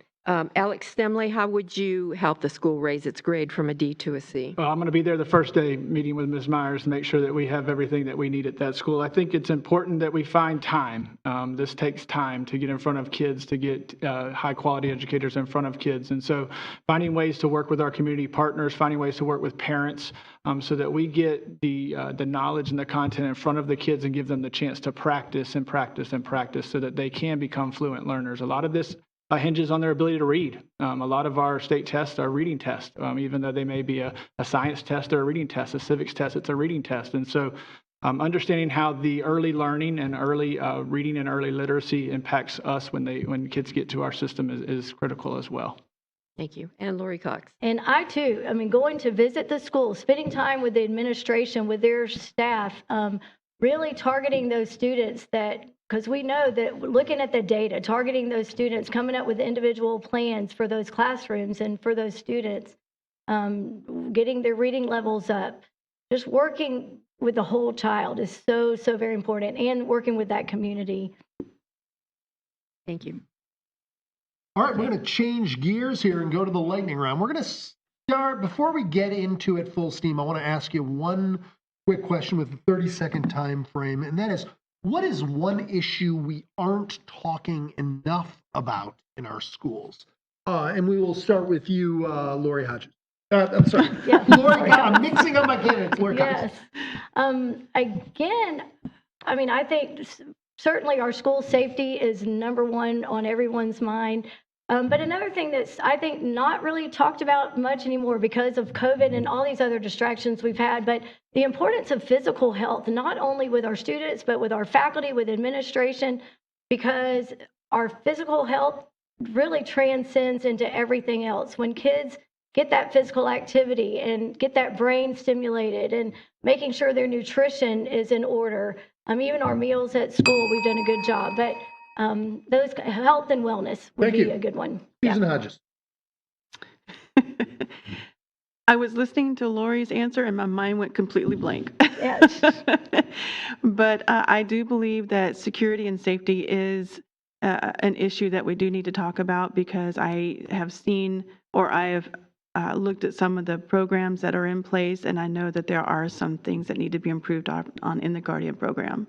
Alex Stanley, how would you help the school raise its grade from a D to a C? Well, I'm going to be there the first day meeting with Ms. Myers to make sure that we have everything that we need at that school. I think it's important that we find time. This takes time to get in front of kids, to get high quality educators in front of kids. And so finding ways to work with our community partners, finding ways to work with parents so that we get the knowledge and the content in front of the kids and give them the chance to practice and practice and practice so that they can become fluent learners. A lot of this hinges on their ability to read. A lot of our state tests are reading tests, even though they may be a science test or a reading test, a civics test, it's a reading test. And so understanding how the early learning and early reading and early literacy impacts us when kids get to our system is critical as well. Thank you. And Lori Cox. And I too, going to visit the school, spending time with the administration, with their staff, really targeting those students because we know that looking at the data, targeting those students, coming up with individual plans for those classrooms and for those students, getting their reading levels up, just working with the whole child is so, so very important, and working with that community. Thank you. All right, we're going to change gears here and go to the lightning round. We're going to start, before we get into it full steam, I want to ask you one quick question with a 30-second time frame, and that is, what is one issue we aren't talking enough about in our schools? And we will start with you, Lori Hodges. I'm sorry. Yeah. Lori, I'm mixing up my candidates. Lori Hodges. Yes. Again, I think certainly our school safety is number one on everyone's mind. But another thing that's, I think, not really talked about much anymore because of COVID and all these other distractions we've had, but the importance of physical health, not only with our students, but with our faculty, with administration, because our physical health really transcends into everything else. When kids get that physical activity and get that brain stimulated and making sure their nutrition is in order, Even our meals at school, we've done a good job. But those health and wellness would Thank be you. a good one. Susan Hodges. I was listening to Lori's answer and my mind went completely blank. Yes. But I do believe that security and safety is an issue that we do need to talk about, because I have seen, or I have looked at some of the programs that are in place, and I know that there are some things that need to be improved on in the Guardian program.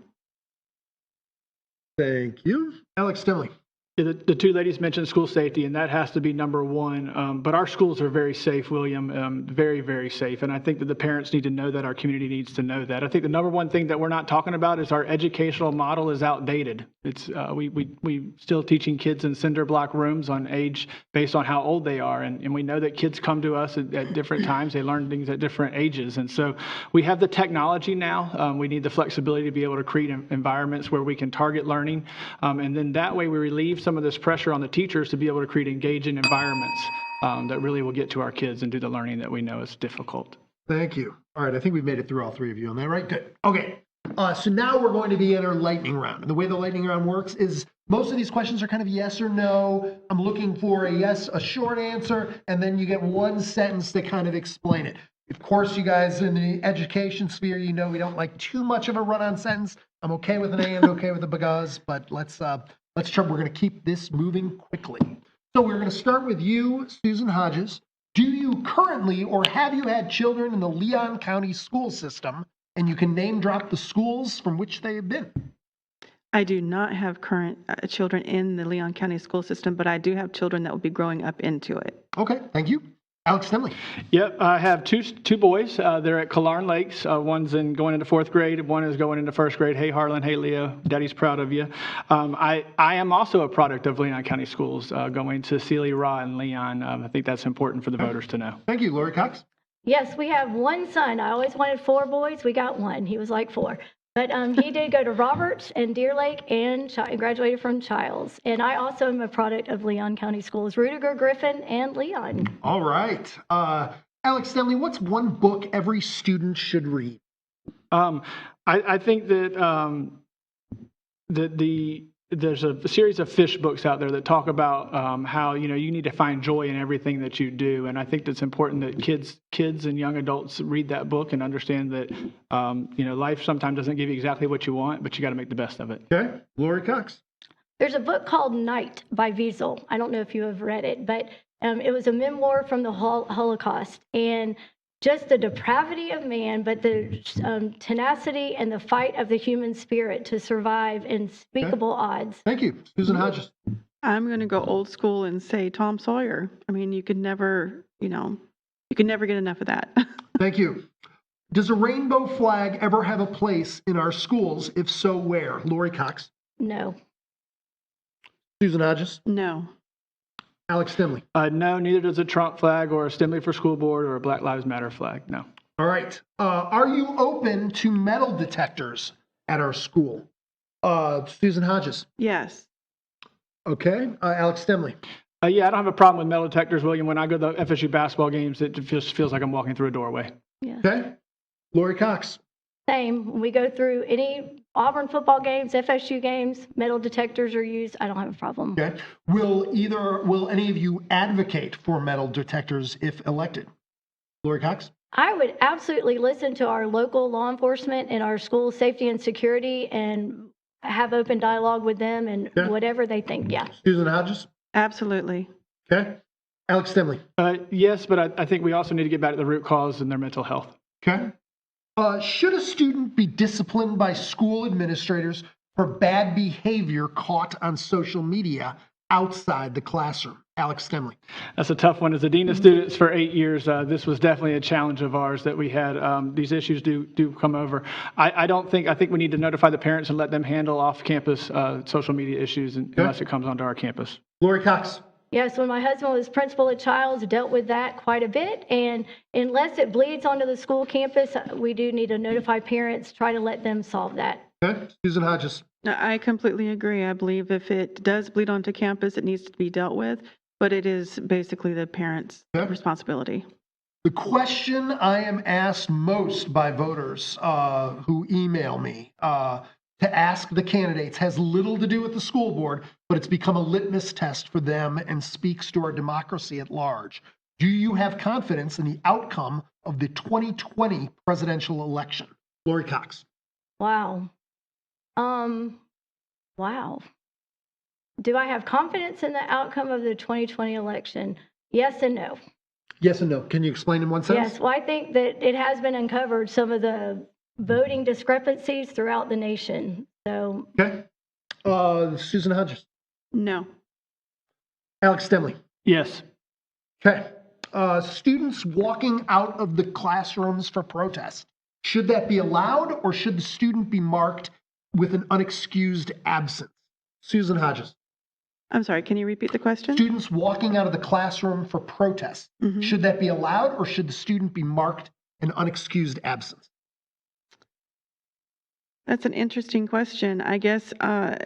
Thank you. Alex Stanley. The two ladies mentioned school safety, and that has to be number one. But our schools are very safe, William, very, very safe. And I think that the parents need to know that. Our community needs to know that. I think the number one thing that we're not talking about is our educational model is outdated. It's we still teaching kids in cinder block rooms on age based on how old they are. And we know that kids come to us at different times. They learn things at different ages. And so we have the technology now. We need the flexibility to be able to create environments where we can target learning. And then that way we relieve some of this pressure on the teachers to be able to create engaging environments that really will get to our kids and do the learning that we know is difficult. Thank you. All right, I think we've made it through all three of you on that, right? Good. Okay. So now we're going to be in our lightning round. And the way the lightning round works is most of these questions are kind of yes or no. I'm looking for a yes, a short answer, and then you get one sentence to kind of explain it. Of course, you guys in the education sphere, you know we don't like too much of a run-on sentence. I'm okay with an and, okay with a because, but let's try. We're going to keep this moving quickly. So we're going to start with you, Susan Hodges. Do you currently or have you had children in the Leon County school system? And you can name drop the schools from which they have been. I do not have current children in the Leon County school system, but I do have children that will be growing up into it. Okay, thank you. Alex Stanley. Yep, I have two boys. They're at Killarn Lakes. One's going into 4th grade. One is going into 1st grade. Hey, Harlan. Hey, Leo. Daddy's proud of you. I am also a product of Leon County Schools, going to Sealy, Raw, and Leon. I think that's important for the voters to know. Thank you. Lori Cox. Yes, we have one son. I always wanted 4 boys. We got one. He was like 4. But he did go to Roberts and Deer Lake and graduated from Childs. And I also am a product of Leon County Schools, Rudiger, Griffin, and Leon. All right. Alex Stanley, what's one book every student should read? I think that there's a series of fish books out there that talk about how you need to find joy in everything that you do, and I think that's important that kids and young adults read that book and understand that life sometimes doesn't give you exactly what you want, but you got to make the best of it. Okay, Lori Cox. There's a book called Night by Wiesel. I don't know if you have read it, but it was a memoir from the Holocaust, and just the depravity of man, but the tenacity and the fight of the human spirit to survive in unspeakable odds. Thank you. Susan Hodges. I'm going to go old school and say Tom Sawyer. I mean, you could never get enough of that. Thank you. Does a rainbow flag ever have a place in our schools? If so, where? Lori Cox. No. Susan Hodges. No. Alex Stanley. No, neither does a Trump flag or a Stanley for School Board or a Black Lives Matter flag. No. All right. Are you open to metal detectors at our school? Susan Hodges. Yes. Okay. Alex Stanley. Yeah, I don't have a problem with metal detectors, William. When I go to the FSU basketball games, it just feels like I'm walking through a doorway. Yeah. Okay. Lori Cox. Same. When we go through any Auburn football games, FSU games, metal detectors are used. I don't have a problem. Okay. Will any of you advocate for metal detectors if elected? Lori Cox. I would absolutely listen to our local law enforcement and our school safety and security and have open dialogue with them and whatever they think. Yeah. Susan Hodges. Absolutely. Okay. Alex Stanley. Yes, but I think we also need to get back to the root cause in their mental health. Okay. Should a student be disciplined by school administrators for bad behavior caught on social media outside the classroom? Alex Stanley. That's a tough one. As a dean of students for 8 years, this was definitely a challenge of ours that we had. These issues do come over. I think we need to notify the parents and let them handle off-campus social media issues unless it comes onto our campus. Lori Cox. Yes, when my husband was principal at Childs, dealt with that quite a bit. And unless it bleeds onto the school campus, we do need to notify parents, try to let them solve that. Okay. Susan Hodges. I completely agree. I believe if it does bleed onto campus, it needs to be dealt with, but it is basically the parents' responsibility. The question I am asked most by voters who email me, to ask the candidates has little to do with the school board, but it's become a litmus test for them and speaks to our democracy at large. Do you have confidence in the outcome of the 2020 presidential election? Lori Cox. Wow. Wow. Do I have confidence in the outcome of the 2020 election? Yes and no. Yes and no. Can you explain in one sentence? Yes, well, I think that it has been uncovered, some of the voting discrepancies throughout the nation. So, Okay. Susan Hodges. No. Alex Stanley. Yes. Okay. Students walking out of the classrooms for protest. Should that be allowed, or should the student be marked with an unexcused absence? Susan Hodges. I'm sorry, can you repeat the question? Students walking out of the classroom for protest. Should that be allowed, or should the student be marked an unexcused absence? That's an interesting question. I guess I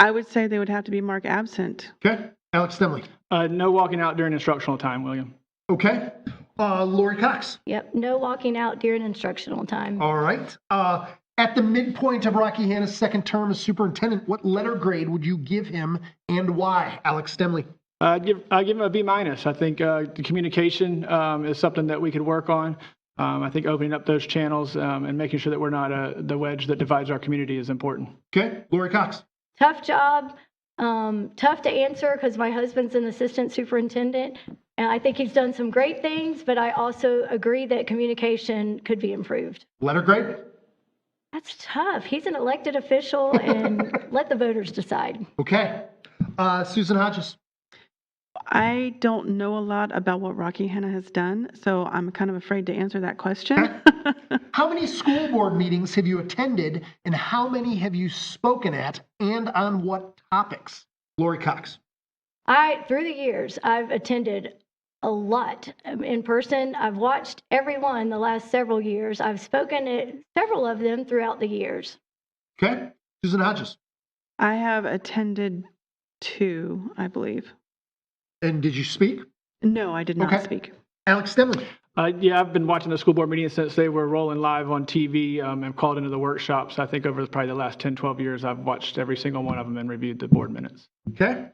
would say they would have to be marked absent. Okay. Alex Stanley. No walking out during instructional time, William. Okay. Lori Cox. yep, no walking out during instructional time. All right. At the midpoint of Rocky Hanna's second term as superintendent, what letter grade would you give him and why? Alex Stanley. I'd give him a B-. I think the communication is something that we could work on. I think opening up those channels and making sure that we're not the wedge that divides our community is important. Okay. Lori Cox. Tough job, tough to answer because my husband's an assistant superintendent. And I think he's done some great things, but I also agree that communication could be improved. Letter grade. That's tough. He's an elected official, and let the voters decide. Okay. Susan Hodges. I don't know a lot about what Rocky Hanna has done, so I'm kind of afraid to answer that question. How many school board meetings have you attended, and how many have you spoken at, and on what topics? Lori Cox. Through the years, I've attended a lot in person. I've watched every one the last several years. I've spoken at several of them throughout the years. Okay. Susan Hodges. I have attended 2, I believe. And did you speak? No, I did not Okay. speak. Alex Stanley. Yeah, I've been watching the school board meetings since they were rolling live on TV and called into the workshops. I think over probably the last 10, 12 years, I've watched every single one of them and reviewed the board minutes. Okay.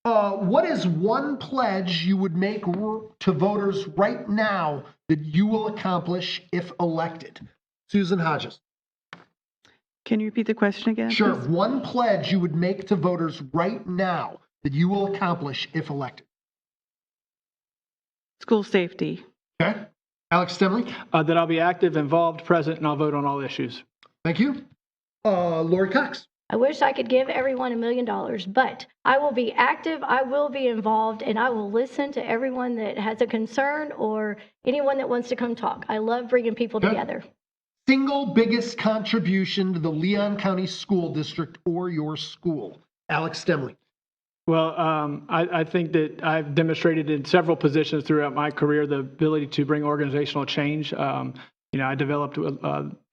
What is one pledge you would make to voters right now that you will accomplish if elected? Susan Hodges. Can you repeat the question again? Sure. please? One pledge you would make to voters right now that you will accomplish if elected. School safety. Okay. Alex Stanley. That I'll be active, involved, present, and I'll vote on all issues. Thank you. Lori Cox. I wish I could give everyone $1 million, but I will be active, I will be involved, and I will listen to everyone that has a concern or anyone that wants to come talk. I love bringing people together. Single biggest contribution to the Leon County School District or your school? Alex Stanley. Well, I think that I've demonstrated in several positions throughout my career the ability to bring organizational change. I developed,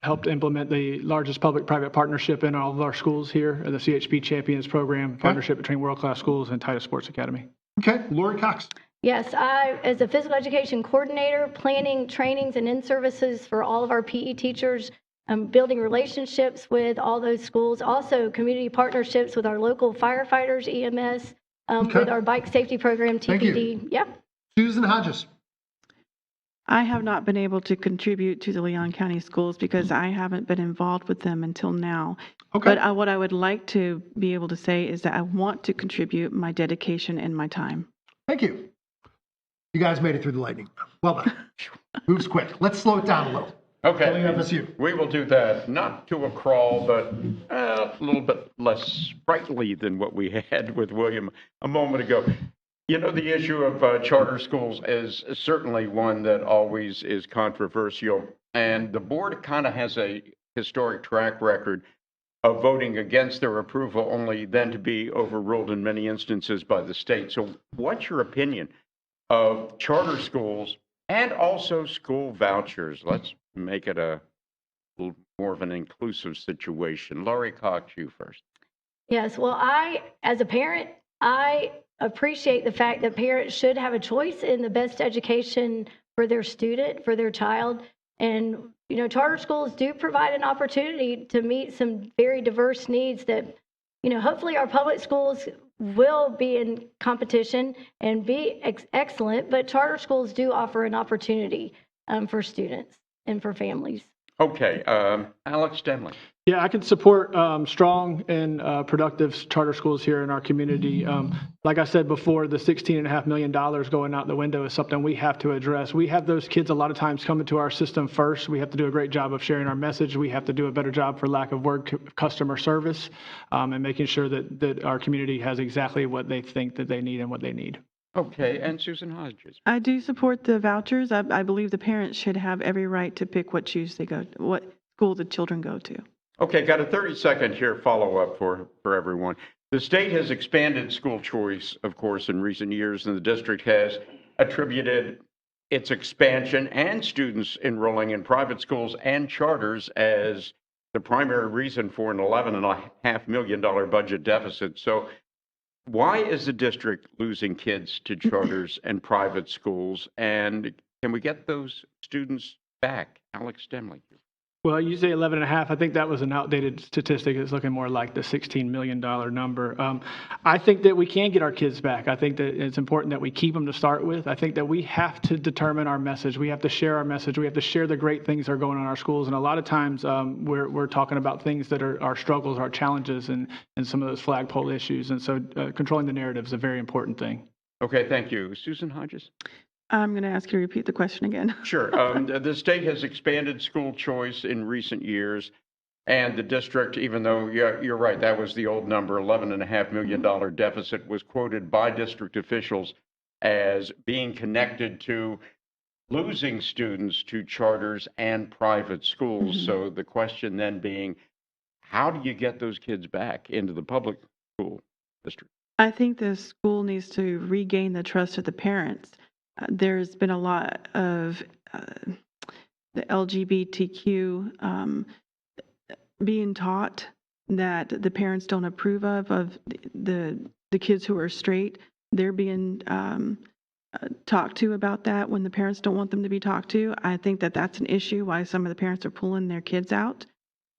helped implement the largest public-private partnership in all of our schools here, the CHP Champions Program, partnership between world-class schools and Titus Sports Academy. Okay. Lori Cox. Yes, I, as a physical education coordinator, planning trainings and in-services for all of our PE teachers, building relationships with all those schools, also community partnerships with our local firefighters, EMS, with our bike safety program, TPD. Thank you. Yeah. Susan Hodges. I have not been able to contribute to the Leon County schools because I haven't been involved with them until now. Okay. But what I would like to be able to say is that I want to contribute my dedication and my time. Thank you. You guys made it through the lightning. Well done. Moves quick. Let's slow it down a little. Okay, WFSU. we will do that, not to a crawl, but a little bit less sprightly than what we had with William a moment ago. You know, the issue of charter schools is certainly one that always is controversial, and the board kind of has a historic track record of voting against their approval, only then to be overruled in many instances by the state. So what's your opinion of charter schools and also school vouchers? Let's make it a little more of an inclusive situation. Lori Cox, you first. Yes, well, as a parent, I appreciate the fact that parents should have a choice in the best education for their student, for their child. And, charter schools do provide an opportunity to meet some very diverse needs that, hopefully our public schools will be in competition and be excellent, but charter schools do offer an opportunity for students and for families. Okay, Alex Stanley. Yeah, I can support strong and productive charter schools here in our community. Like I said before, the $16.5 million going out the window is something we have to address. We have those kids a lot of times coming to our system first. We have to do a great job of sharing our message. We have to do a better job, for lack of word, customer service, and making sure that our community has exactly what they think that they need and what they need. Okay, and Susan Hodges. I do support the vouchers. I believe the parents should have every right to pick what school the children go to. Okay, got a 30-second here follow-up for everyone. The state has expanded school choice, of course, in recent years, and the district has attributed its expansion and students enrolling in private schools and charters as the primary reason for an $11.5 million budget deficit. So why is the district losing kids to charters and private schools, and can we get those students back? Alex Stanley. Well, you say 11.5. I think that was an outdated statistic. It's looking more like the $16 million number. I think that we can get our kids back. I think that it's important that we keep them to start with. I think that we have to determine our message. We have to share our message. We have to share the great things that are going on in our schools. And a lot of times we're talking about things that are our struggles, our challenges, and some of those flagpole issues. And so controlling the narrative is a very important thing. Okay, thank you. Susan Hodges? I'm going to ask you to repeat the question again. Sure. The state has expanded school choice in recent years, and the district, even though you're right, that was the old number, $11.5 million deficit, was quoted by district officials as being connected to losing students to charters and private schools. Mm-hmm. So the question then being, how do you get those kids back into the public school district? I think the school needs to regain the trust of the parents. There's been a lot of the LGBTQ being taught that the parents don't approve of the kids who are straight. They're being talked to about that when the parents don't want them to be talked to. I think that that's an issue why some of the parents are pulling their kids out.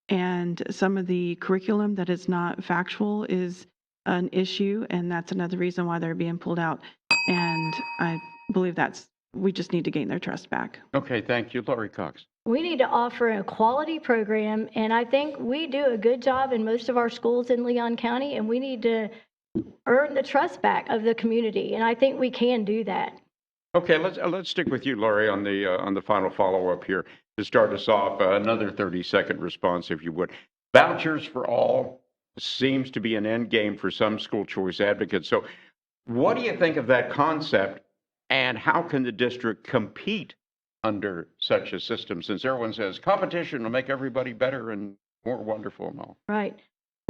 And some of the curriculum that is not factual is an issue, and that's another reason why they're being pulled out. And I believe we just need to gain their trust back. Okay, thank you. Lori Cox. We need to offer a quality program, and I think we do a good job in most of our schools in Leon County, and we need to earn the trust back of the community, and I think we can do that. Okay, let's stick with you, Lori, on the final follow-up here to start us off. Another 30-second response, if you would. Vouchers for all seems to be an end game for some school choice advocates. So what do you think of that concept, and how can the district compete under such a system, since everyone says competition will make everybody better and more wonderful and all? Right.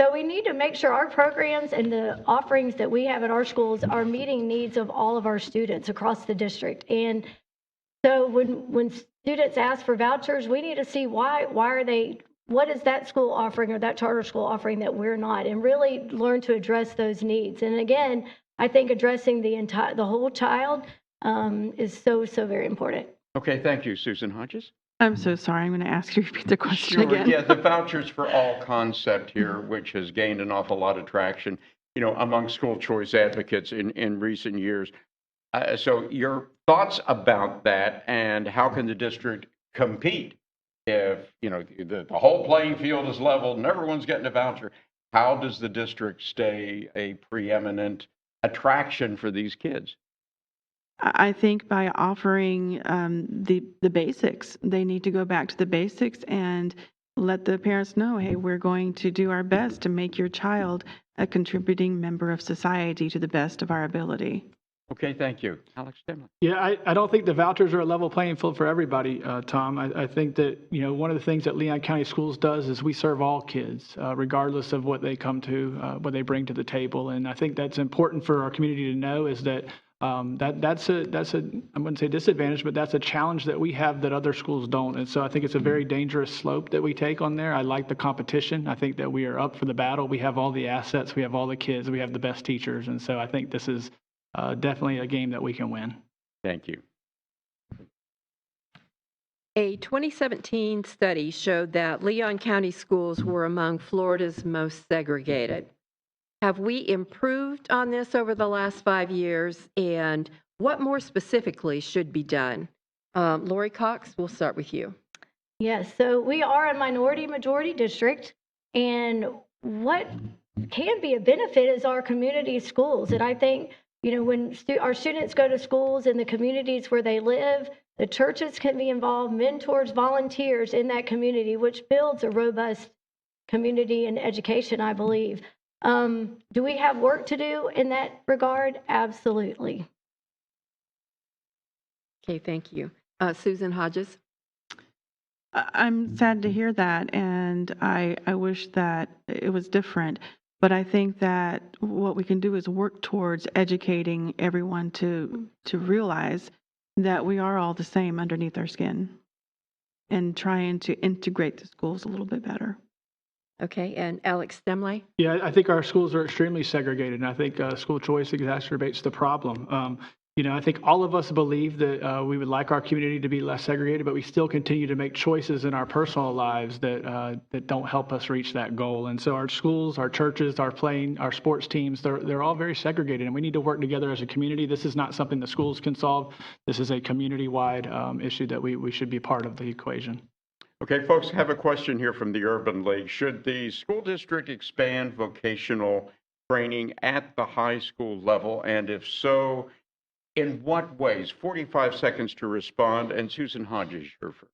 So we need to make sure our programs and the offerings that we have at our schools are meeting needs of all of our students across the district. And so when students ask for vouchers, we need to see why are they, what is that school offering or that charter school offering that we're not, and really learn to address those needs. And again, I think addressing the whole child is so very important. Okay, thank you, Susan Hodges. I'm so sorry. I'm going to ask you to repeat the question again. Yeah, the vouchers for all concept here, which has gained an awful lot of traction, among school choice advocates in recent years. So your thoughts about that, and how can the district compete if, the whole playing field is leveled and everyone's getting a voucher? How does the district stay a preeminent attraction for these kids? I think by offering the basics. They need to go back to the basics and let the parents know, hey, we're going to do our best to make your child a contributing member of society to the best of our ability. Okay, thank you. Alex Stanley. Yeah, I don't think the vouchers are a level playing field for everybody, Tom. I think that, one of the things that Leon County Schools does is we serve all kids, regardless of what they come to, what they bring to the table. And I think that's important for our community to know, is that that's a I wouldn't say disadvantage, but that's a challenge that we have that other schools don't. And so I think it's a very dangerous slope that we take on there. I like the competition. I think that we are up for the battle. We have all the assets. We have all the kids. We have the best teachers. And so I think this is definitely a game that we can win. Thank you. A 2017 study showed that Leon County schools were among Florida's most segregated. Have we improved on this over the last 5 years, and what more specifically should be done? Lori Cox, we'll start with you. Yes, so we are a minority-majority district, and what can be a benefit is our community schools. And I think, when our students go to schools in the communities where they live, the churches can be involved, mentors, volunteers in that community, which builds a robust community and education, I believe. Do we have work to do in that regard? Absolutely. Okay, thank you. Susan Hodges? I'm sad to hear that, and I wish that it was different. But I think that what we can do is work towards educating everyone to realize that we are all the same underneath our skin, and trying to integrate the schools a little bit better. Okay, and Alex Stemley? Yeah, I think our schools are extremely segregated, and I think school choice exacerbates the problem. I think all of us believe that we would like our community to be less segregated, but we still continue to make choices in our personal lives that don't help us reach that goal. And so our schools, our churches, our sports teams, they're all very segregated, and we need to work together as a community. This is not something the schools can solve. This is a community-wide issue that we should be part of the equation. Okay, folks, I have a question here from the Urban League. Should the school district expand vocational training at the high school level? And if so, in what ways? 45 seconds to respond. And Susan Hodges, you're first.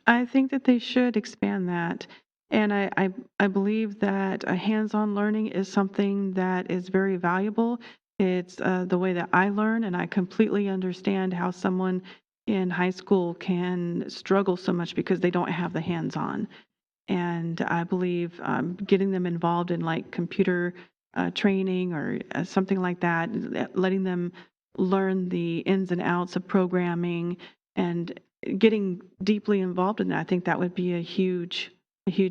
I think that they should expand that. And I believe that hands-on learning is something that is very valuable. It's the way that I learn, and I completely understand how someone in high school can struggle so much because they don't have the hands-on. And I believe getting them involved in like computer training or something like that, letting them learn the ins and outs of programming and getting deeply involved in that, I think that would be a huge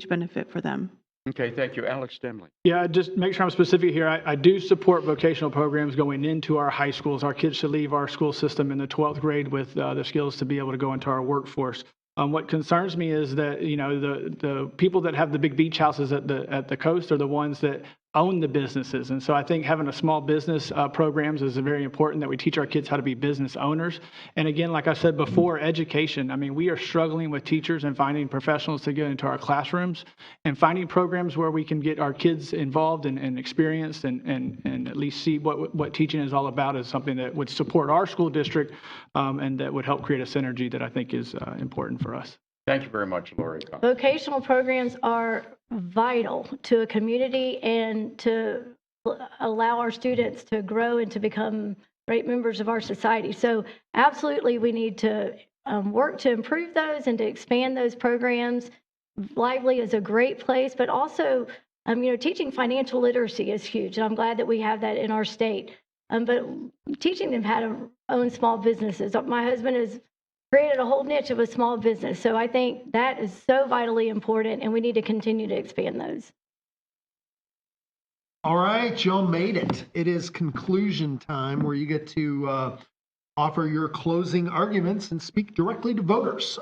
benefit for them. Okay, thank you. Alex Stemley. Yeah, just make sure I'm specific here. I do support vocational programs going into our high schools. Our kids should leave our school system in the 12th grade with the skills to be able to go into our workforce. What concerns me is that, the people that have the big beach houses at the coast are the ones that own the businesses. And so I think having a small business programs is very important, that we teach our kids how to be business owners. And again, like I said before, education. I mean, we are struggling with teachers and finding professionals to get into our classrooms, and finding programs where we can get our kids involved and experienced and at least see what teaching is all about is something that would support our school district and that would help create a synergy that I think is important for us. Thank you very much, Lori. Vocational programs are vital to a community and to allow our students to grow and to become great members of our society. So absolutely, we need to work to improve those and to expand those programs. Lively is a great place, but also, teaching financial literacy is huge. And I'm glad that we have that in our state. But teaching them how to own small businesses. My husband has created a whole niche of a small business. So I think that is so vitally important, and we need to continue to expand those. All right, y'all made it. It is conclusion time, where you get to offer your closing arguments and speak directly to voters.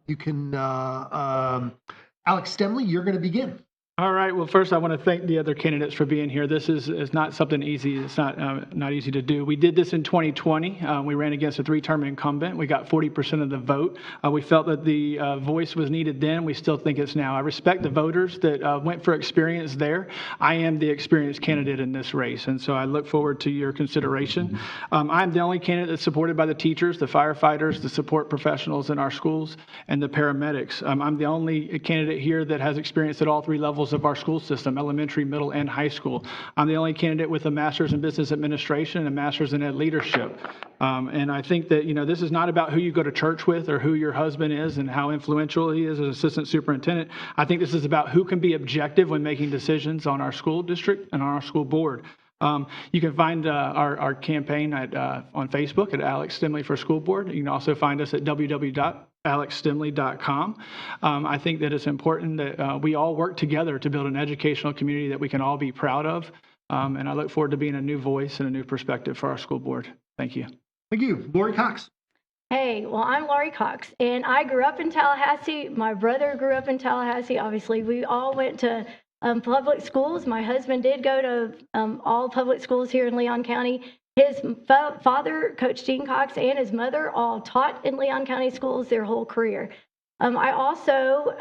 You can, Alex Stemley, you're going to begin. All right. Well, first, I want to thank the other candidates for being here. This is not something easy. It's not easy to do. We did this in 2020. We ran against a 3-term incumbent. We got 40% of the vote. We felt that the voice was needed then. We still think it's now. I respect the voters that went for experience there. I am the experienced candidate in this race, and so I look forward to your consideration. I'm the only candidate that's supported by the teachers, the firefighters, the support professionals in our schools, and the paramedics. I'm the only candidate here that has experience at all 3 levels of our school system, elementary, middle, and high school. I'm the only candidate with a master's in business administration and a master's in ed leadership. And I think that, this is not about who you go to church with or who your husband is and how influential he is as assistant superintendent. I think this is about who can be objective when making decisions on our school district and on our school board. You can find our campaign on Facebook at Alex Stemley for School Board. You can also find us at www.alexstemley.com. I think that it's important that we all work together to build an educational community that we can all be proud of. And I look forward to being a new voice and a new perspective for our school board. Thank you. Thank you. Lori Cox. Hey, well, I'm Laurie Cox, and I grew up in Tallahassee. My brother grew up in Tallahassee. Obviously, we all went to public schools. My husband did go to all public schools here in Leon County. His father, Coach Dean Cox, and his mother all taught in Leon County schools their whole career. I also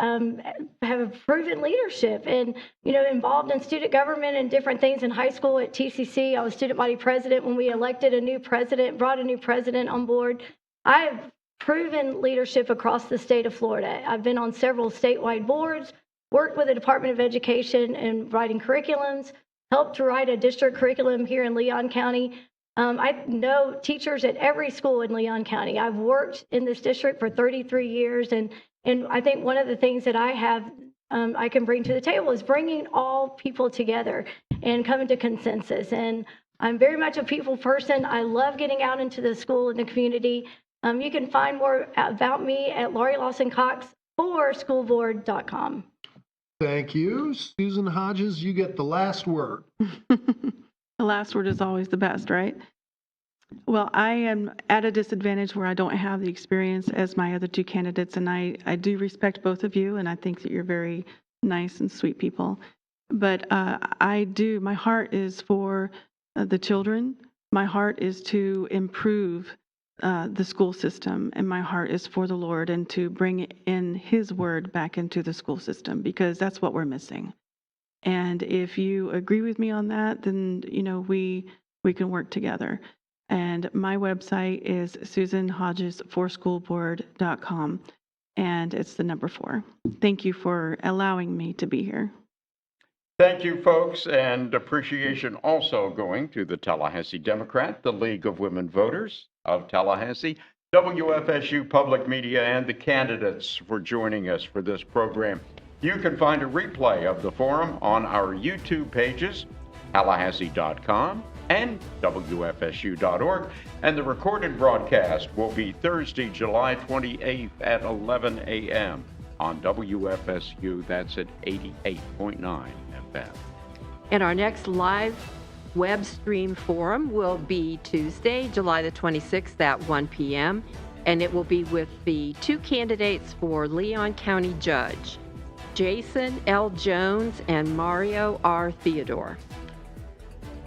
have proven leadership and, involved in student government and different things in high school at TCC. I was student body president when we elected a new president, brought a new president on board. I have proven leadership across the state of Florida. I've been on several statewide boards, worked with the Department of Education in writing curriculums, helped to write a district curriculum here in Leon County. I know teachers at every school in Leon County. I've worked in this district for 33 years, and I think one of the things that I have I can bring to the table is bringing all people together and coming to consensus. And I'm very much a people person. I love getting out into the school and the community. You can find more about me at Laurie Lawson Cox or schoolboard.com. Thank you. Susan Hodges, you get the last word. The last word is always the best, right? Well, I am at a disadvantage where I don't have the experience as my other two candidates, and I do respect both of you, and I think that you're very nice and sweet people. But my heart is for the children. My heart is to improve the school system, and my heart is for the Lord and to bring in His word back into the school system, because that's what we're missing. And if you agree with me on that, then we can work together. And my website is susanhodges4schoolboard.com, and it's the number 4. Thank you for allowing me to be here. Thank you, folks, and appreciation also going to the Tallahassee Democrat, the League of Women Voters of Tallahassee, WFSU Public Media, and the candidates for joining us for this program. You can find a replay of the forum on our YouTube pages, Tallahassee.com and WFSU.org, and the recorded broadcast will be Thursday, July 28th at 11 a.m. on WFSU. That's at 88.9 FM. And our next live web stream forum will be Tuesday, July the 26th at 1 p.m., and it will be with the 2 candidates for Leon County Judge, Jason L. Jones and Mario R. Theodore.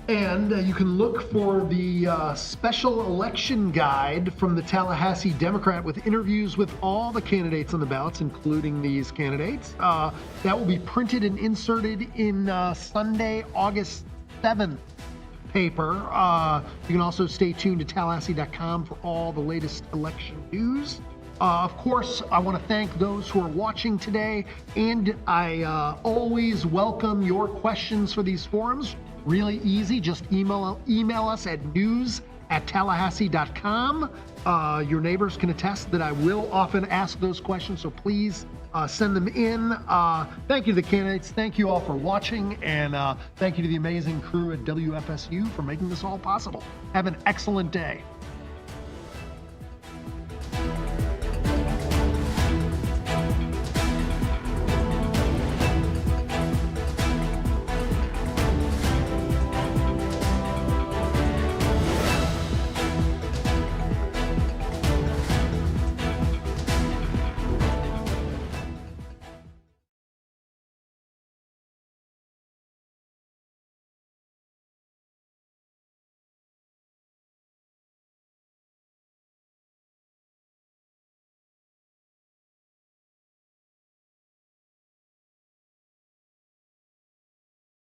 And you can look for the special election guide from the Tallahassee Democrat with interviews with all the candidates on the ballots, including these candidates. That will be printed and inserted in Sunday, August 7th paper. You can also stay tuned to Tallahassee.com for all the latest election news. Of course, I want to thank those who are watching today, and I always welcome your questions for these forums. Really easy, just email us at news@tallahassee.com. Your neighbors can attest that I will often ask those questions, so please send them in. Thank you to the candidates. Thank you all for watching, and thank you to the amazing crew at WFSU for making this all possible. Have an excellent day.